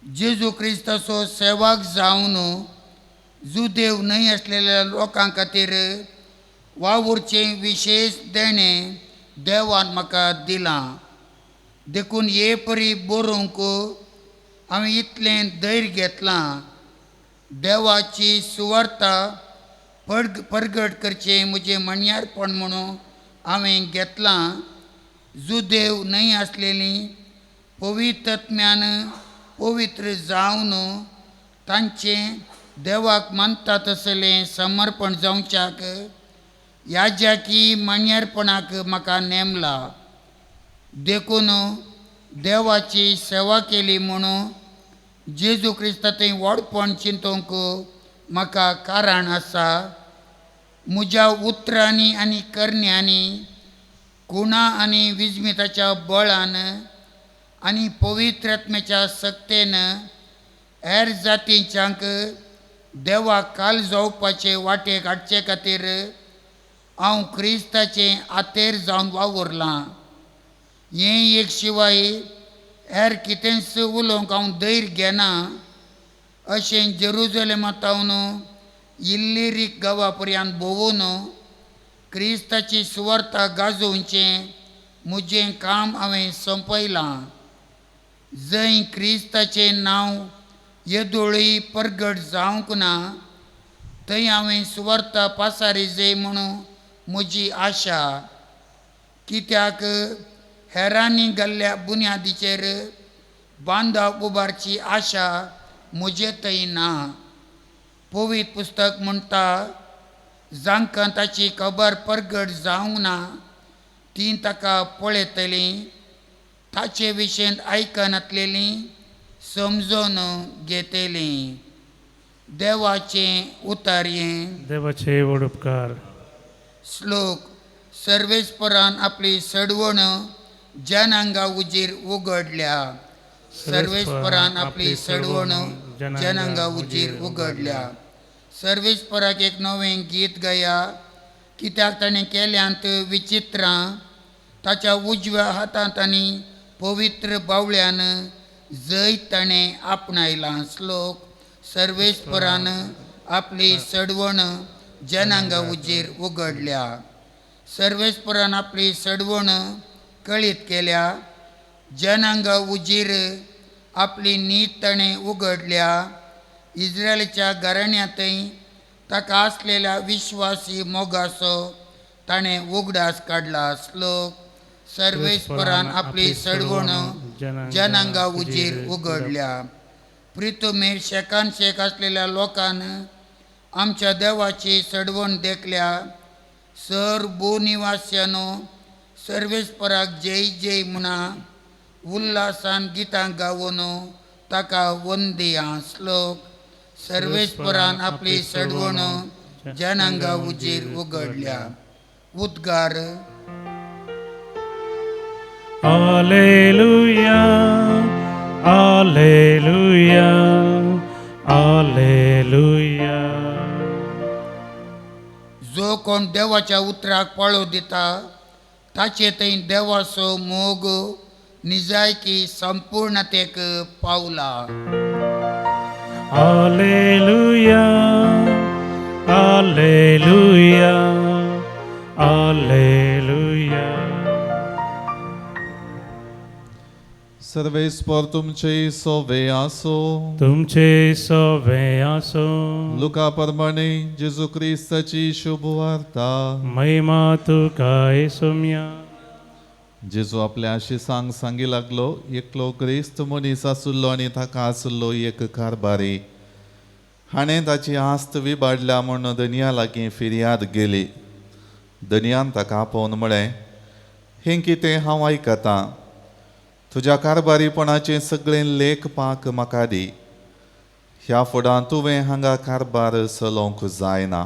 जेजू क्रिस्ताचो सेवाक जावन जुदेव न्हय आसलेल्या लोकां खातीर वावुरचें विशेश देणें देवान म्हाका दिलां. देखून हे परी बरोवंक हांवें इतलें धैर्य घेतलां. देवाची सुवार्ता परगट करचें म्हजें मणयारपण म्हणून हांवें घेतलां. जुदेव न्हय आसलेलीं पवित्रत्म्यान पवित्र जावन तांचें देवाक मानता तसलें समर्पण जावच्याक याज्याकी मणयारपणाक म्हाका नेमला. देखून देवाची सेवा केली म्हणून जेजू क्रिस्ता थंय व्हडपण चिंतूंक म्हाका कारण आसा. म्हज्या उतरांनी आनी करण्यांनी गुणां आनी विजमिताच्या बळान आनी पवित्रत्म्याच्या सक्तेन हेर जातींच्यांक देवाक काल जावपाचे वाटेक हाडचे खातीर हांव क्रिस्ताचें आतेर जावन वावुरलां. हें एक शिवाय हेर कितेंच उलोवंक हांव धैर्य घेना. अशें जेरुजलेमांतावन इल्लिरीक गांवा पर्यंत भोंवून क्रिस्ताची सुवार्ता गाजोवचें म्हजें काम हांवें संपयलां. जंय क्रिस्ताचें नांव येदोळी परगट जावंक ना थंय हांवें सुवार्ता पासारी जाय म्हणून म्हजी आशा. कित्याक हेरांनी घाल्ल्या बुन्यादीचेर बांदप उबारची आशा म्हजे थंय ना. पवित्र पुस्तक म्हणटा, जांकां ताची खबर परगट जावंक ना तीं ताका पळयतलीं, ताचे विशयेंत आयकन आसलेलीं समजून घेतलीं. देवाचें उतर हें. देवाचे व्हड उपकार. श्लोक. सर्वेस्परान आपली सडवण जनांगा उजीर उगडल्या. सर्वेस्परान आपली सडवण जनांगा उजीर उगडल्या. सर्वेस्पराक एक नवें गीत गाया, कित्याक ताणें केल्यांत विचित्रां. ताच्या उजव्या हातांत आनी पवित्र बावळ्यान जैत ताणें आपणायलां. श्लोक. सर्वेस्परान आपली सडवण जनांगा उजीर उगडल्या. सर्वेस्परान आपली सडवण कळीत केल्या. जनांगा उजीर आपली नीत ताणें उगडल्या. इस्रायलच्या घराण्यांतय ताका आसलेल्या विश्वासी मोगाचो ताणें उगडास काडला. श्लोक. सर्वेस्परान आपली सडवण जनांगा उजीर उगडल्या. प्रितुमेर शेकान शेक आसलेल्या लोकान आमच्या देवाची सडवण देखल्या. सर भूनिवास्यानो, सर्वेस्पराक जय जय म्हणा. उल्हासान गितां गावून ताका वंदिया. श्लोक. सर्वेस्परान आपली सडवण जनांगा उजीर उगडल्या. उद्गार. Alleluia, Alleluia, Alleluia. जो कोण देवाच्या उतराक पाळो दिता ताचे थंय देवाचो मोग निजायकी संपूर्णतेक पावला. Alleluia, Alleluia, Alleluia. सर्वेस्पर तुमचे सोवे आसो. तुमचे सवे आसो. लुका प्रमाणे जेजू क्रिस्ताची शुभ वार्ता. महिमा तुका येसुम्या. जेजू आपल्या आशिसांक सांगी लागलो, एकलो क्रिस्त मनीस आसुल्लो आनी ताका आसुल्लो एक कारबारी. हाणें ताची आस्त विबाडल्या म्हूण दनया लागीं फिर्याद गेली. दनयान ताका आपोवन म्हळें, हें कितें हांव आयकतां. तुज्या कारबारीपणाचे सगळें लेख पाक म्हाका दी. ह्या फुडां तुवें हांगा कारबार चलोवंक जायना.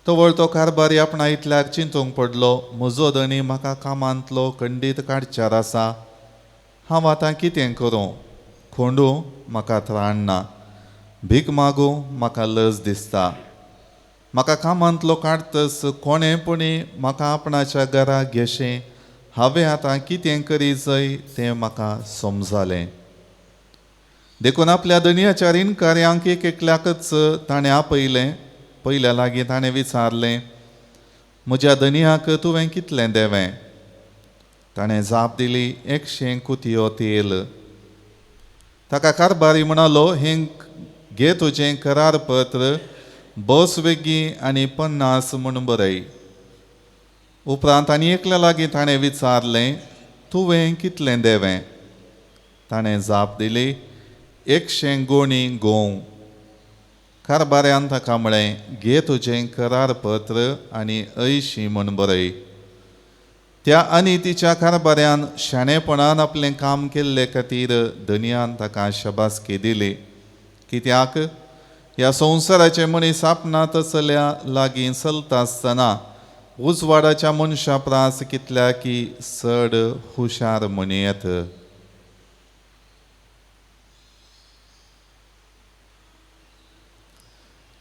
तवळ तो कारबारी आपणायतल्याक चिंतूंक पडलो, म्हजो धणी म्हाका कामांतलो खंडीत काडच्यार आसा. हांव आतां कितें करूं. खोंडूं म्हाका त्राण ना. भीक मागूं म्हाका लज दिसता. म्हाका कामांतलो काडतस कोणेपणी म्हाका आपणाच्या घरा घेशें. हांवें आतां कितें करी जाय तें म्हाका समजलें. देखून आपल्या धनयाच्या रीणकार्यांक एक एकल्याकच ताणें आपयलें. पयल्या लागीं ताणें विचारलें, म्हज्या धनयाक तुवें कितलें देवें. ताणें जाप दिली, 100 कुतयो तेल. ताका कारबारी म्हणालो, हें घे तुजें करारपत्र, बस वेगी आनी 50 म्हूण बरय. उपरांत आनी एकल्या लागीं ताणें विचारलें, तुवें कितलें देवें. ताणें जाप दिली, 100 गोणी गोव. कारबाऱ्यान ताका म्हळें, घे तुजें करारपत्र आनी 80 म्हूण बरय. त्या अनितीच्या कारबाऱ्यान शाणेपणान आपलें काम केल्ले खातीर धनयान ताका शबासकी दिली. कित्याक ह्या संवसाराचे मनीस आपणात चल्या लागीं चलता आसतना उजवाडाच्या मनशा प्रास कितल्या की चड हुशार म्हणयत.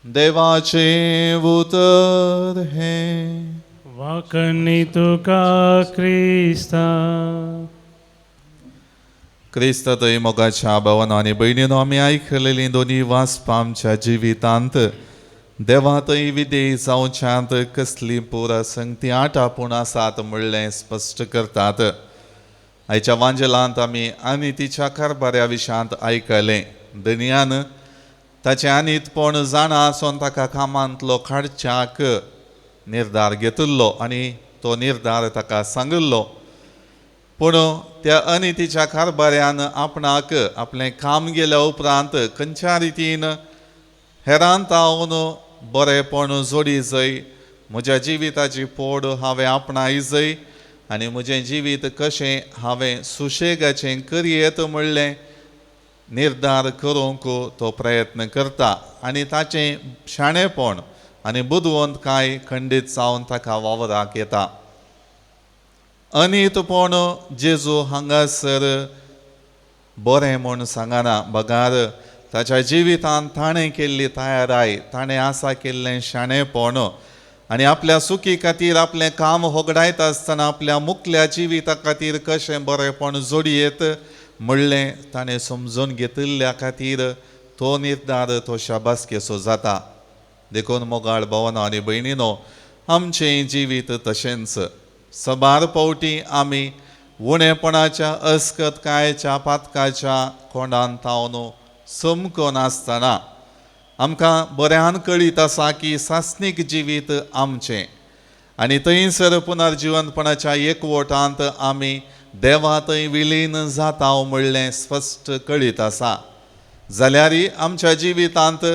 देवाचे उतर हे. वाकणी तुका क्रिस्ता. क्रिस्ततय मोगाच्या भावांनो आनी भयणीनो, आमी आयकलेली दोनी वाचपां आमच्या जिवितांत देवातय विधेय जावच्यांत कसली पुरा संगती आपूण आसात म्हणलें स्पश्ट करतात. आयच्या वांजेलांत आमी अनितीच्या कारबाऱ्या विशयांत आयकलें. धनयान ताचें अनितपण जाणा आसून ताका कामांतलो काडच्याक निर्धार घेतिल्लो आनी तो निर्धार ताका सांगिल्लो. पूण त्या अनितीच्या कारबाऱ्यान आपणाक आपलें काम गेल्या उपरांत खंयच्या रितीन हेरांत हांवन बरेपण जोडी जाय, म्हज्या जिविताची पोड हांवें आपणाय जाय आनी म्हजें जिवीत कशें हांवें सुशेगाचें करयेत म्हणलें निर्धार करूंक तो प्रयत्न करता. आनी ताचें शाणेपण आनी बुदवंत कांय खंडीत जावन ताका वावराक येता. अनितपण जेजू हांगासर बरें म्हूण सांगना, बगार ताच्या जिवितांत ताणें केल्ली तयाराय, ताणें आसा केल्लें शाणेपण आनी आपल्या सुखी खातीर आपलें काम होगडायत आसतना आपल्या मुखल्या जिविता खातीर कशें बरेंपण जोडयेत म्हणलें ताणें समजून घेतिल्ल्या खातीर तो निर्धार तो शाबासकेचो जाता. देखून मोगाळ भावनो आनी भयणीनो, आमचें जिवीत तशेंच सबार पावटी आमी उणेपणाच्या अस्कतकायेच्या पातकाच्या कोंडांत तावन समको नासतना आमकां बऱ्यान कळीत आसा की सासणीक जिवीत आमचें आनी थंयसर पुनर्जिवनपणाच्या एकवटांत आमी देवा थंय विलीन जाता म्हणलें स्पश्ट कळीत आसा. जाल्यारय आमच्या जिवितांत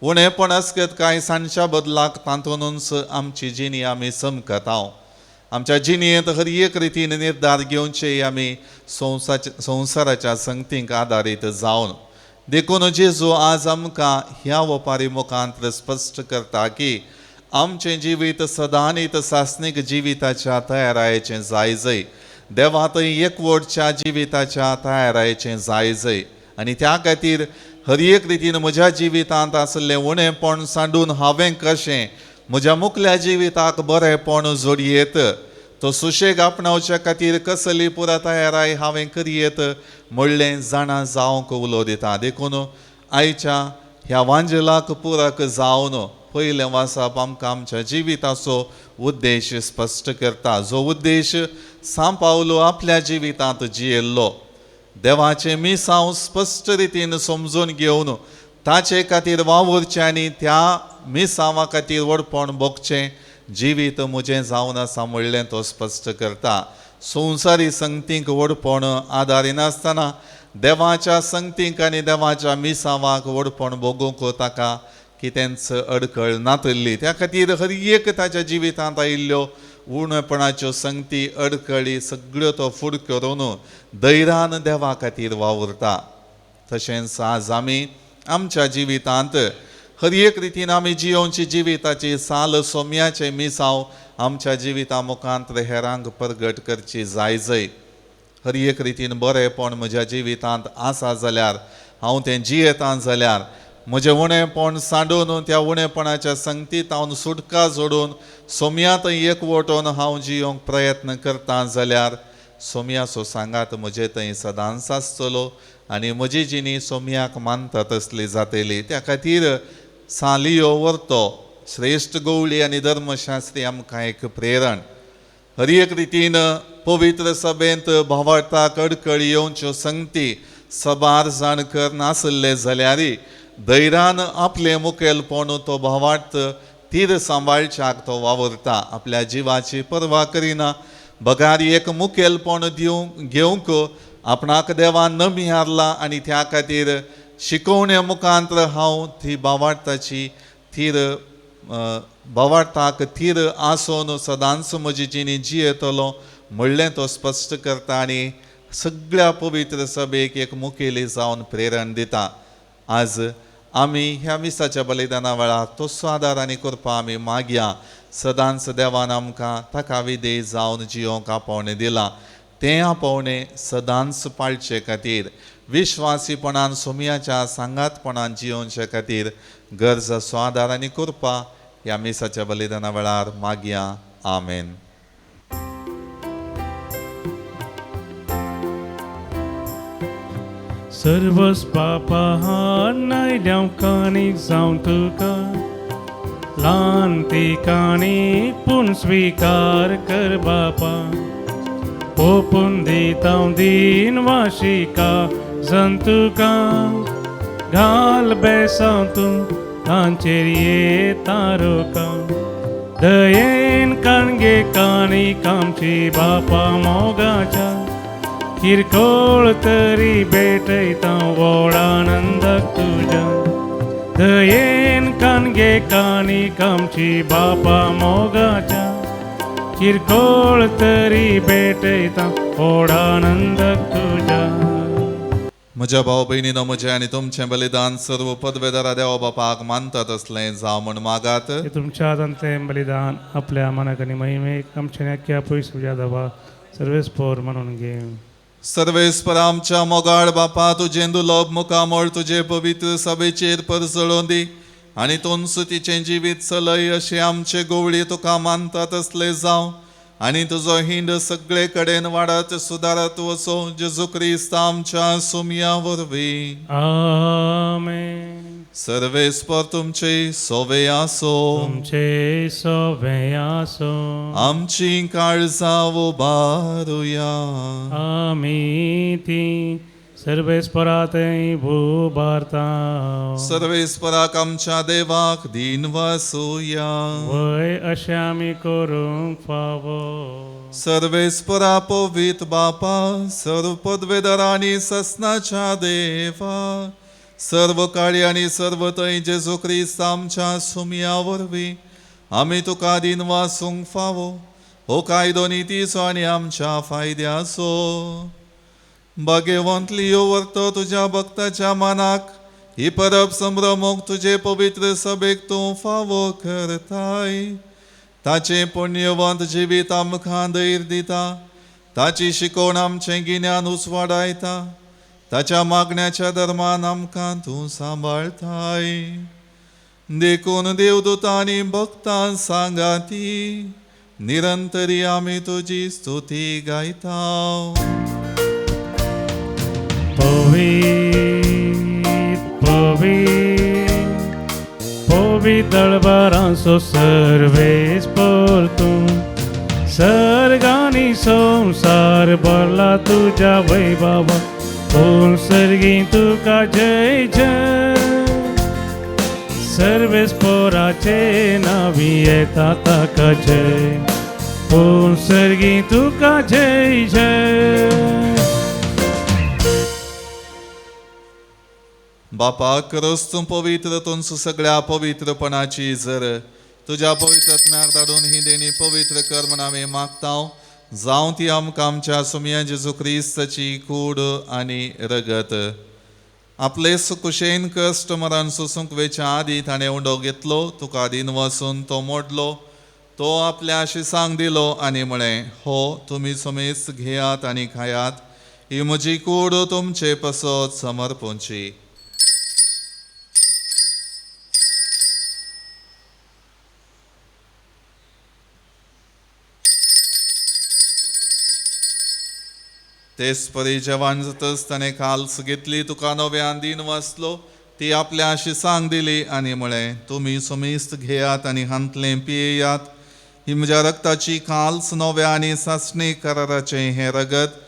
उणेपण आसकत कांय सांच्या बदलाक तातूंतूच आमची जिणी आमी समकता. आमच्या जिणयेंत हर एक रितीन निर्धार घेवचे आमी संवसाराच्या संगतीक आदारीत जावन. देखून जेजू आज आमकां ह्या ओपारी मुखांत स्पश्ट करता की आमचें जिवीत सदांनीत सासणीक जिविताच्या तयारायेचें जायजय, देवा थंय एकवटच्या जिविताच्या तयारायेचें जायजय. आनी त्या खातीर हर एक रितीन म्हज्या जिवितांत आसलें उणेपण सांडून हांवें कशें म्हज्या मुखल्या जिविताक बरेंपण जोडयेत, तो सुशेग आपणावच्या खातीर कसली पुरा तयाराय हांवें करयेत म्हणलें जाणा जावंक उलो दिता. देखून आयच्या ह्या वांजेलाक पुराक जावन पयलें वाचप आमकां आमच्या जिविताचो उद्देश स्पश्ट करता, जो उद्देश सांत पावलो आपल्या जिवितांत जियेल्लो. देवाचें मिसांव स्पश्ट रितीन समजून घेवन ताचे खातीर वावुरचें आनी त्या मिसांवा खातीर वडपण भोगचें जिवीत म्हजें जावन आसा म्हणलें तो स्पश्ट करता. संवसारी संगतीक वडपण आदारिनासतना देवाच्या संगतीक आनी देवाच्या मिसांवाक वडपण भोगूंक ताका कितेंच अडखळ नातल्ली. त्या खातीर हर एक ताच्या जिवितांत आयिल्ल्यो उणेपणाच्यो संगती अडखळी सगळ्यो तो फूड करून धैर्यान देवा खातीर वावुरता. तशेंच आज आमी आमच्या जिवितांत हर एक रितीन आमी जियोवची जिविताची साल सोम्याचें मिसांव आमच्या जिविता मुखांत हेरांक परगट करची जायजय. हर एक रितीन बरेंपण म्हज्या जिवितांत आसा जाल्यार हांव तें जियेतां जाल्यार म्हजें उणेपण सांडून त्या उणेपणाच्या संगतींत हांव सुटका जोडून सोम्यांत एकवटून हांव जियोंक प्रयत्न करतां जाल्यार सोम्याचो सांगात म्हजे थंय सदांच आसतलो आनी म्हजी जिणी सोम्याक मानता तसली जातली. त्या खातीर सालियो व्हरतो श्रेश्ठ गवळी आनी धर्मशास्त्री आमकां एक प्रेरण. हर एक रितीन पवित्र सभेंत भावार्थाक अडखळ येवच्यो संगती सबार जाणकर नासले जाल्यारय धैर्यान आपलें मुखेलपण तो भावार्थ तीर सांबाळच्याक तो वावरता. आपल्या जिवाची पर्वा करिना, बगार एक मुखेलपण घेवंक आपणाक देवान नमी हारला आनी त्या खातीर शिकोवण्या मुखांत्र हांव ती भावार्थाची तीर भावार्थाक तीर आसोन सदांच म्हजी जिणी जियेतलो म्हणलें तो स्पश्ट करता आनी सगळ्या पवित्र सभेक एक मुखेली जावन प्रेरण दिता. आज आमी ह्या मिसाच्या बलिदाना वेळार तसो आदार आनी कृपा आमी मागया. सदांच देवान आमकां ताका विधेय जावन जियोंक आपोवणें दिलां. तें आपोवणें सदांच पाळचे खातीर विश्वासीपणान सोम्याच्या सांगातपणान जियोवचे खातीर गरज असो आदार आनी कृपा ह्या मिसाच्या बलिदाना वेळार मागया. आमेन. सर्वच पापां नायल्यां काणीक जावं तुका ल्हान ती काणी पूण स्विकार कर बापा. ओपून दिता दीन वाशिका जंतुका घाल बेसांव तूं तांचेर येता रोका. दयेन काणगे काणीक आमची बापा मोगाच्या किरकोळ तरी भेटयता व्हड आनंदाक तुज्या. दयेन काणगे काणीक आमची बापा मोगाच्या किरकोळ तरी भेटयता व्हड आनंदाक तुज्या. म्हज्या भाव भयणीनो म्हजें आनी तुमचें बलिदान सर्व पदवेदारा देवा बापाक मानतात असलें जावं म्हण मागात. हे तुमच्या आदांतलें बलिदान आपल्या मनाक आनी महिमेक आमच्या नेक्या पयस तुझ्या दबा सर्वेस्पोर म्हणून घे. सर्वेस्पर आमच्या मोगाळ बापा तुजें दुलोब मुखामोळ तुजे पवित्र सभेचेर परसळों दी आनी तोन सुतीचें जिवीत चलय अशें आमचे गोवळी तुका मानतात असले जावं आनी तुजो हिंड सगळे कडेन वाडत सुदारत वचो जेजू क्रिस्त आमच्या सुमया वरवीं. आमेन. सर्वेस्पर तुमचे सोवे आसो. तुमचे सोबे आसो. आमची काळजां उबारुया. आमी ती सर्वेस्परातय भूभारता. सर्वेस्पराक आमच्या देवाक दिन वासुया. वय अशें आमी करूंक फावो. सर्वेस्परा पवित बापा सर्व पदवेदारांनी ससनाच्या देवा सर्व काळी आनी सर्व थंय जेजू क्रिस्त आमच्या सुमया वरवीं आमी तुका दिन वासूंक फावो. हो कायदो नितीचो आनी आमच्या फायद्याचो. भाग्यवंत लियो वर्तो तुज्या भक्ताच्या मनाक ही परब संभ्रमोक तुजे पवित्र सभेक तूं फावो करताय. ताचे पुण्यवंत जिवीत आमकां धैर्य दिता. ताची शिकवण आमचें गिन्यान उसवाडायता. ताच्या मागण्याच्या धर्मान आमकां तूं सांबाळताय. देखून देवदूतां आनी भक्तां सांगाती निरंतरी आमी तुजी स्तुती गायता. पवित्र दळबारांचो सर्वेस्पर तूं सर्गांनी संसार भरला तुज्या वैभवा. पूर्ण सर्गी तुका जय जय. सर्वेस्पराचे नावी येता ताका जय. पूर्ण सर्गी तुका जय जय. बापा खरोच तूं पवित्र तुमचो सगळ्या पवित्रपणाची जर तुज्या पवित्रत्म्याक धाडून ही देणी पवित्र कर म्हण आमी मागतांव. जावं ती आमकां आमच्या सुमया जेजू क्रिस्ताची कूड आनी रगत. आपले सुकुशेन कश्ट मरण सोसूंक वेच्या आदी ताणें उंडो घेतलो. तुका दिन वसून तो मोडलो. तो आपल्या शिसांक दिलो आनी म्हळें हो तुमी समेस्त घेयात आनी खायात. ही म्हजी कूड तुमचे पसत समर्पूंची. तेच परी जेवण जातच ताणें काल्स घेतली. तुका नव्यान दिन वाचलो. ती आपल्या शिसांक दिली आनी म्हळें तुमी समेस्त घेयात आनी हांतलें पियेयात. ही म्हज्या रक्ताची काल्स नव्या आनी सासणी कराराचें हें रगत.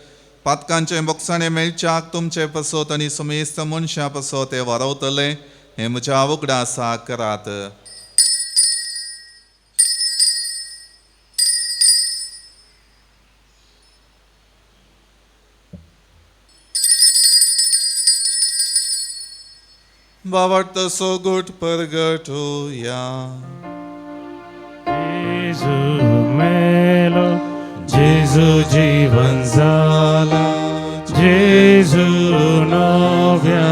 पातकांचें बोगसाणें मेळच्याक तुमचे पसत आनी समेस्त मनशां पसत हें वारवतलें. हें म्हज्या उगडासा करात. बावट तसो गुट परगटुया. जेजू मेलो. जेजू जीवन जाला. जेजू नव्या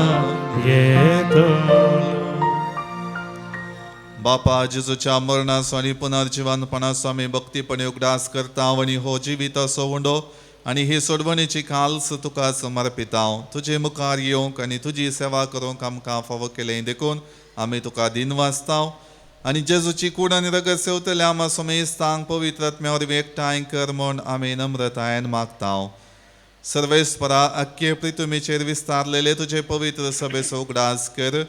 येतो. बापा जेजूच्या मरणाचो आनी पुनर्जिवनपणाचो आमी भक्तीपणे उगडास करता आनी हो जिवीत असो उंडो आनी ही सोडवणेची काल्स तुका समर्पितांव. तुजे मुखार येवंक आनी तुजी सेवा करूंक आमकां फावो केलें देखून आमी तुका दिन वाचतांव. आनी जेजूची कूड आनी रगत सेवतले आमा समेस्तांक पवित्रत्म्या वरवीं एकठांय कर म्हूण आमी नम्रतायेन मागतांव. सर्वेस्परा अख्खे पृथ्वीचेर विस्तारलेले तुजे पवित्र सभेचो उगडास कर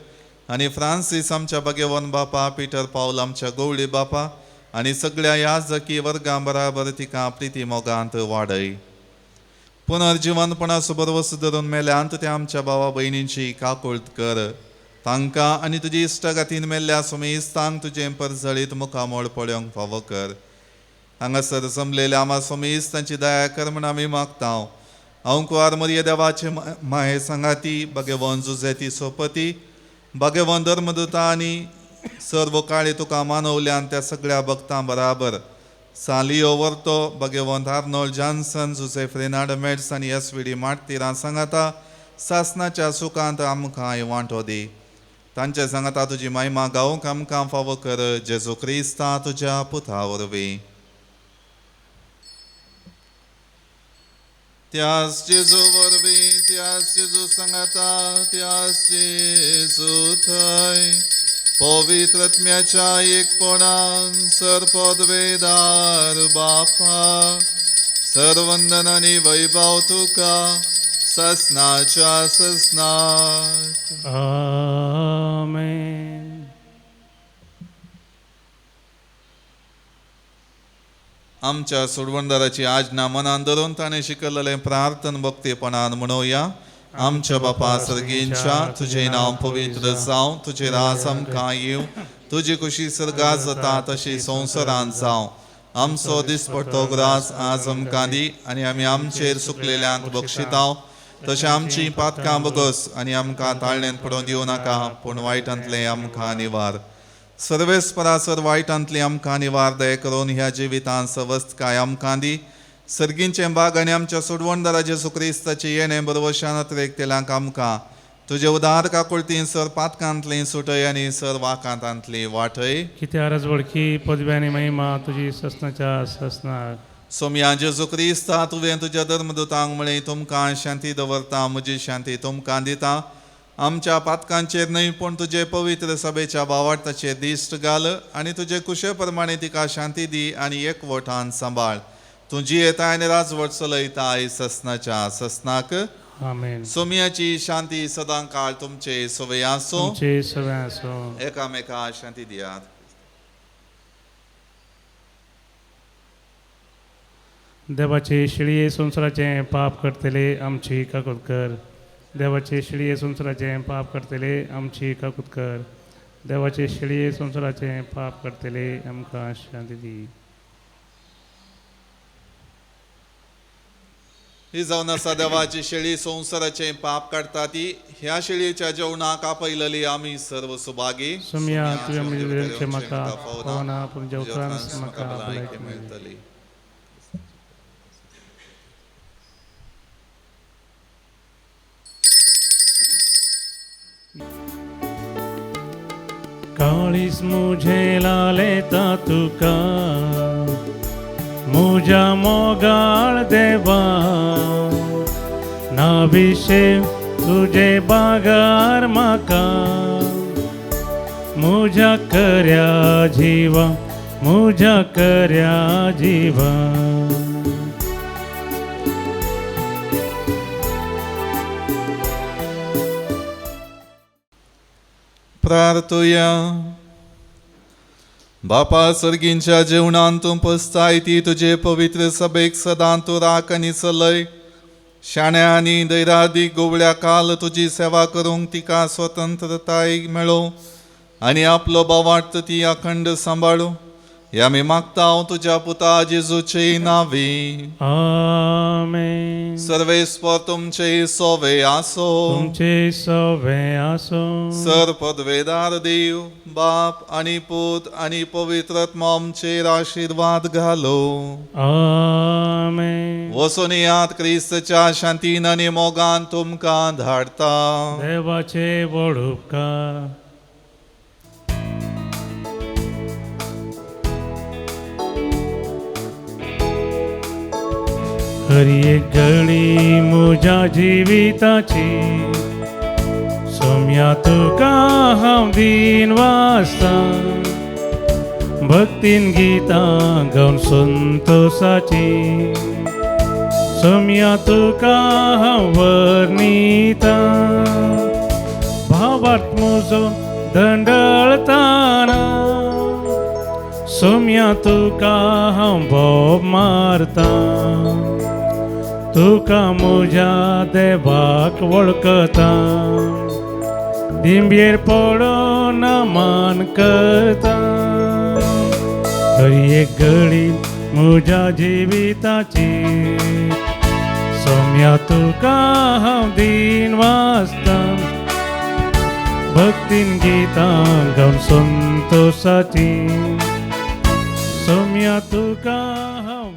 आनी फ्रांसीस आमच्या भाग्यवान बापा, पीटर पावल आमच्या गवळी बापा आनी सगळ्या याजकी वर्गां बराबर तिका प्रिती मोगांत वाडय. पुनर्जिवनपणाचो बरवस धरून मेल्यांत त्या आमच्या भावा भयणींची काकुळट कर. तांकां आनी तुजी इश्टगातीन मेल्ल्या समेस्तांक तुजें परजळीत मुखामोळ पळोवंक फावो कर. हांगासर जमलेल्या आमा समेस्तांची दया कर म्हण आमी मागतांव. हांव कुंवार मरिये देवाचे माये सांगाती भगवान जुझेती सोपती भगवान धर्मदूता आनी सर्व काळी तुका मानवल्यान त्या सगळ्या भक्तां बराबर सालियो वर्तो भगवंत Arnold Janssen, Joseph Freinademetz आनी एस व्ही डी मार्तीरां सांगाता सासनाच्या सुखांत आमकां वांटो दी. तांचे सांगता तुजी महिमा गावूंक आमकां फावो कर. जेजू क्रिस्ता तुज्या पुता वरवीं. त्याच जेजू वरवीं, त्याच जेजू सांगता, त्याच जेजू थंय पवित्र आत्म्याच्या एकपणान सरपदवेदार बापा सर्वंदन आनी वैभव तुका ससनाच्या ससनाक. आमेन. आमच्या सोडवणदाराची आज्ञा मनान धरून ताणें शिकयलेलें प्रार्थन भक्तीपणान म्हणोया. आमच्या बापा सर्गींच्या, तुझे नांव पवित्र जावं, तुझे राज आमकां येवं, तुजी खुशी सर्गात जाता तशी संवसारांत जावं. आमचो दिसपडटो ग्रास आज आमकां दी, आनी आमी आमचेर सुकलेल्यांक बक्षितांव. तशें आमची पातकां बगस, आनी आमकां ताळणेंत पडोवन दिवं नाका, पूण वायटांतलें आमकां निवार. सर्वेस्परासर वायटांतली आमकां निवार दय करून ह्या जिवितांत सवस्तकाय आमकां दी. सर्गींचें बाग आनी आमच्या सोडवणदारा जेजू क्रिस्ताचें येणें बरवशान तेलांक आमकां तुजे उदार काकुळतीन सर पातकांतली सुटय आनी सर वाकांतांतली वाटय. कित्या रजवडकी पदव्यांनी महिमा तुजी ससनाच्या ससनाक. सोम्या जेजू क्रिस्ता तुवें तुज्या धर्मदुतांक म्हळें तुमकां शांती दवरता, म्हजी शांती तुमकां दिता. आमच्या पातकांचेर न्हय पूण तुजे पवित्र सभेच्या भावार्थाचेर दिश्ट घाल आनी तुजे कुशे प्रमाणे तिका शांती दी आनी एकवटान सांबाळ. तुजी येताय आनी राजवट चलयताय ससनाच्या ससनाक. आमेन. सोम्याची शांती सदां काळ तुमचे सोवे आसूं. तुमचे सगळे आसूं. एकामेका शांती दियात. देवाचे शिळये संवसाराचें पाप करतले आमची काकूत कर. देवाचे शिळये संवसाराचें पाप करतले आमची काकूत कर. देवाचे शिळये संवसाराचें पाप करतले आमकां शांती दी. ही जावन आसा देवाची शेळी संवसाराचें पाप काडटा ती. ह्या शेळयेच्या जेवणाक आपयलेली आमी सर्व सुभागी. सोम्या तुवें म्हजे म्हाका पावना, पूण जेवत्रांत म्हाका भलायकी मेळटली. काळीस मुझे लालेता तुका, मुझा मोगाळ देवा, नाभिषेक तुझे बागार म्हाका, मुझा कर्या जीवा, मुझा कर्या जीवा. प्रार्थुया. बापा सर्गींच्या जेवणान तूं पसताय ती तुजे पवित्र सभेक सदां तूं राख आनी चलय. शाण्या आनी दैरादी गोवळ्या काल तुजी सेवा करूंक तिका स्वतंत्रताय मेळो आनी आपलो भावार्थ ती अखंड सांबाळू. ह्या आमी मागता हांव तुज्या पुता जेजूचे नांवी. आमेन. सर्वेस्पर तुमचे सोवे आसो. तुमचे सवे आसो. सर पदवेदार देव बाप आनी पूत आनी पवित्र आत्मा आमचेर आशीर्वाद घालो. आमेन. वचून यात क्रिस्तच्या शांतीन आनी मोगान तुमकां धाडता. देवाचे व्हड उपकार. खरी एक घडी म्हज्या जिविताची, सोम्या तुका हांव दीन वाचता. भक्तीन गीतां गावन संतोषाची, सोम्या तुका हांव वर्णिता. भावार्थ म्हजो दंडळताना, सोम्या तुका हांव भोव मारता. तुका म्हज्या देवाक वळखता, दिंबेर पडोन मान करता. खरी एक घडी म्हज्या जिविताची, सोम्या तुका हांव दीन वाचता. भक्तीन गीतां गावन संतोषाची, सोम्या तुका हांव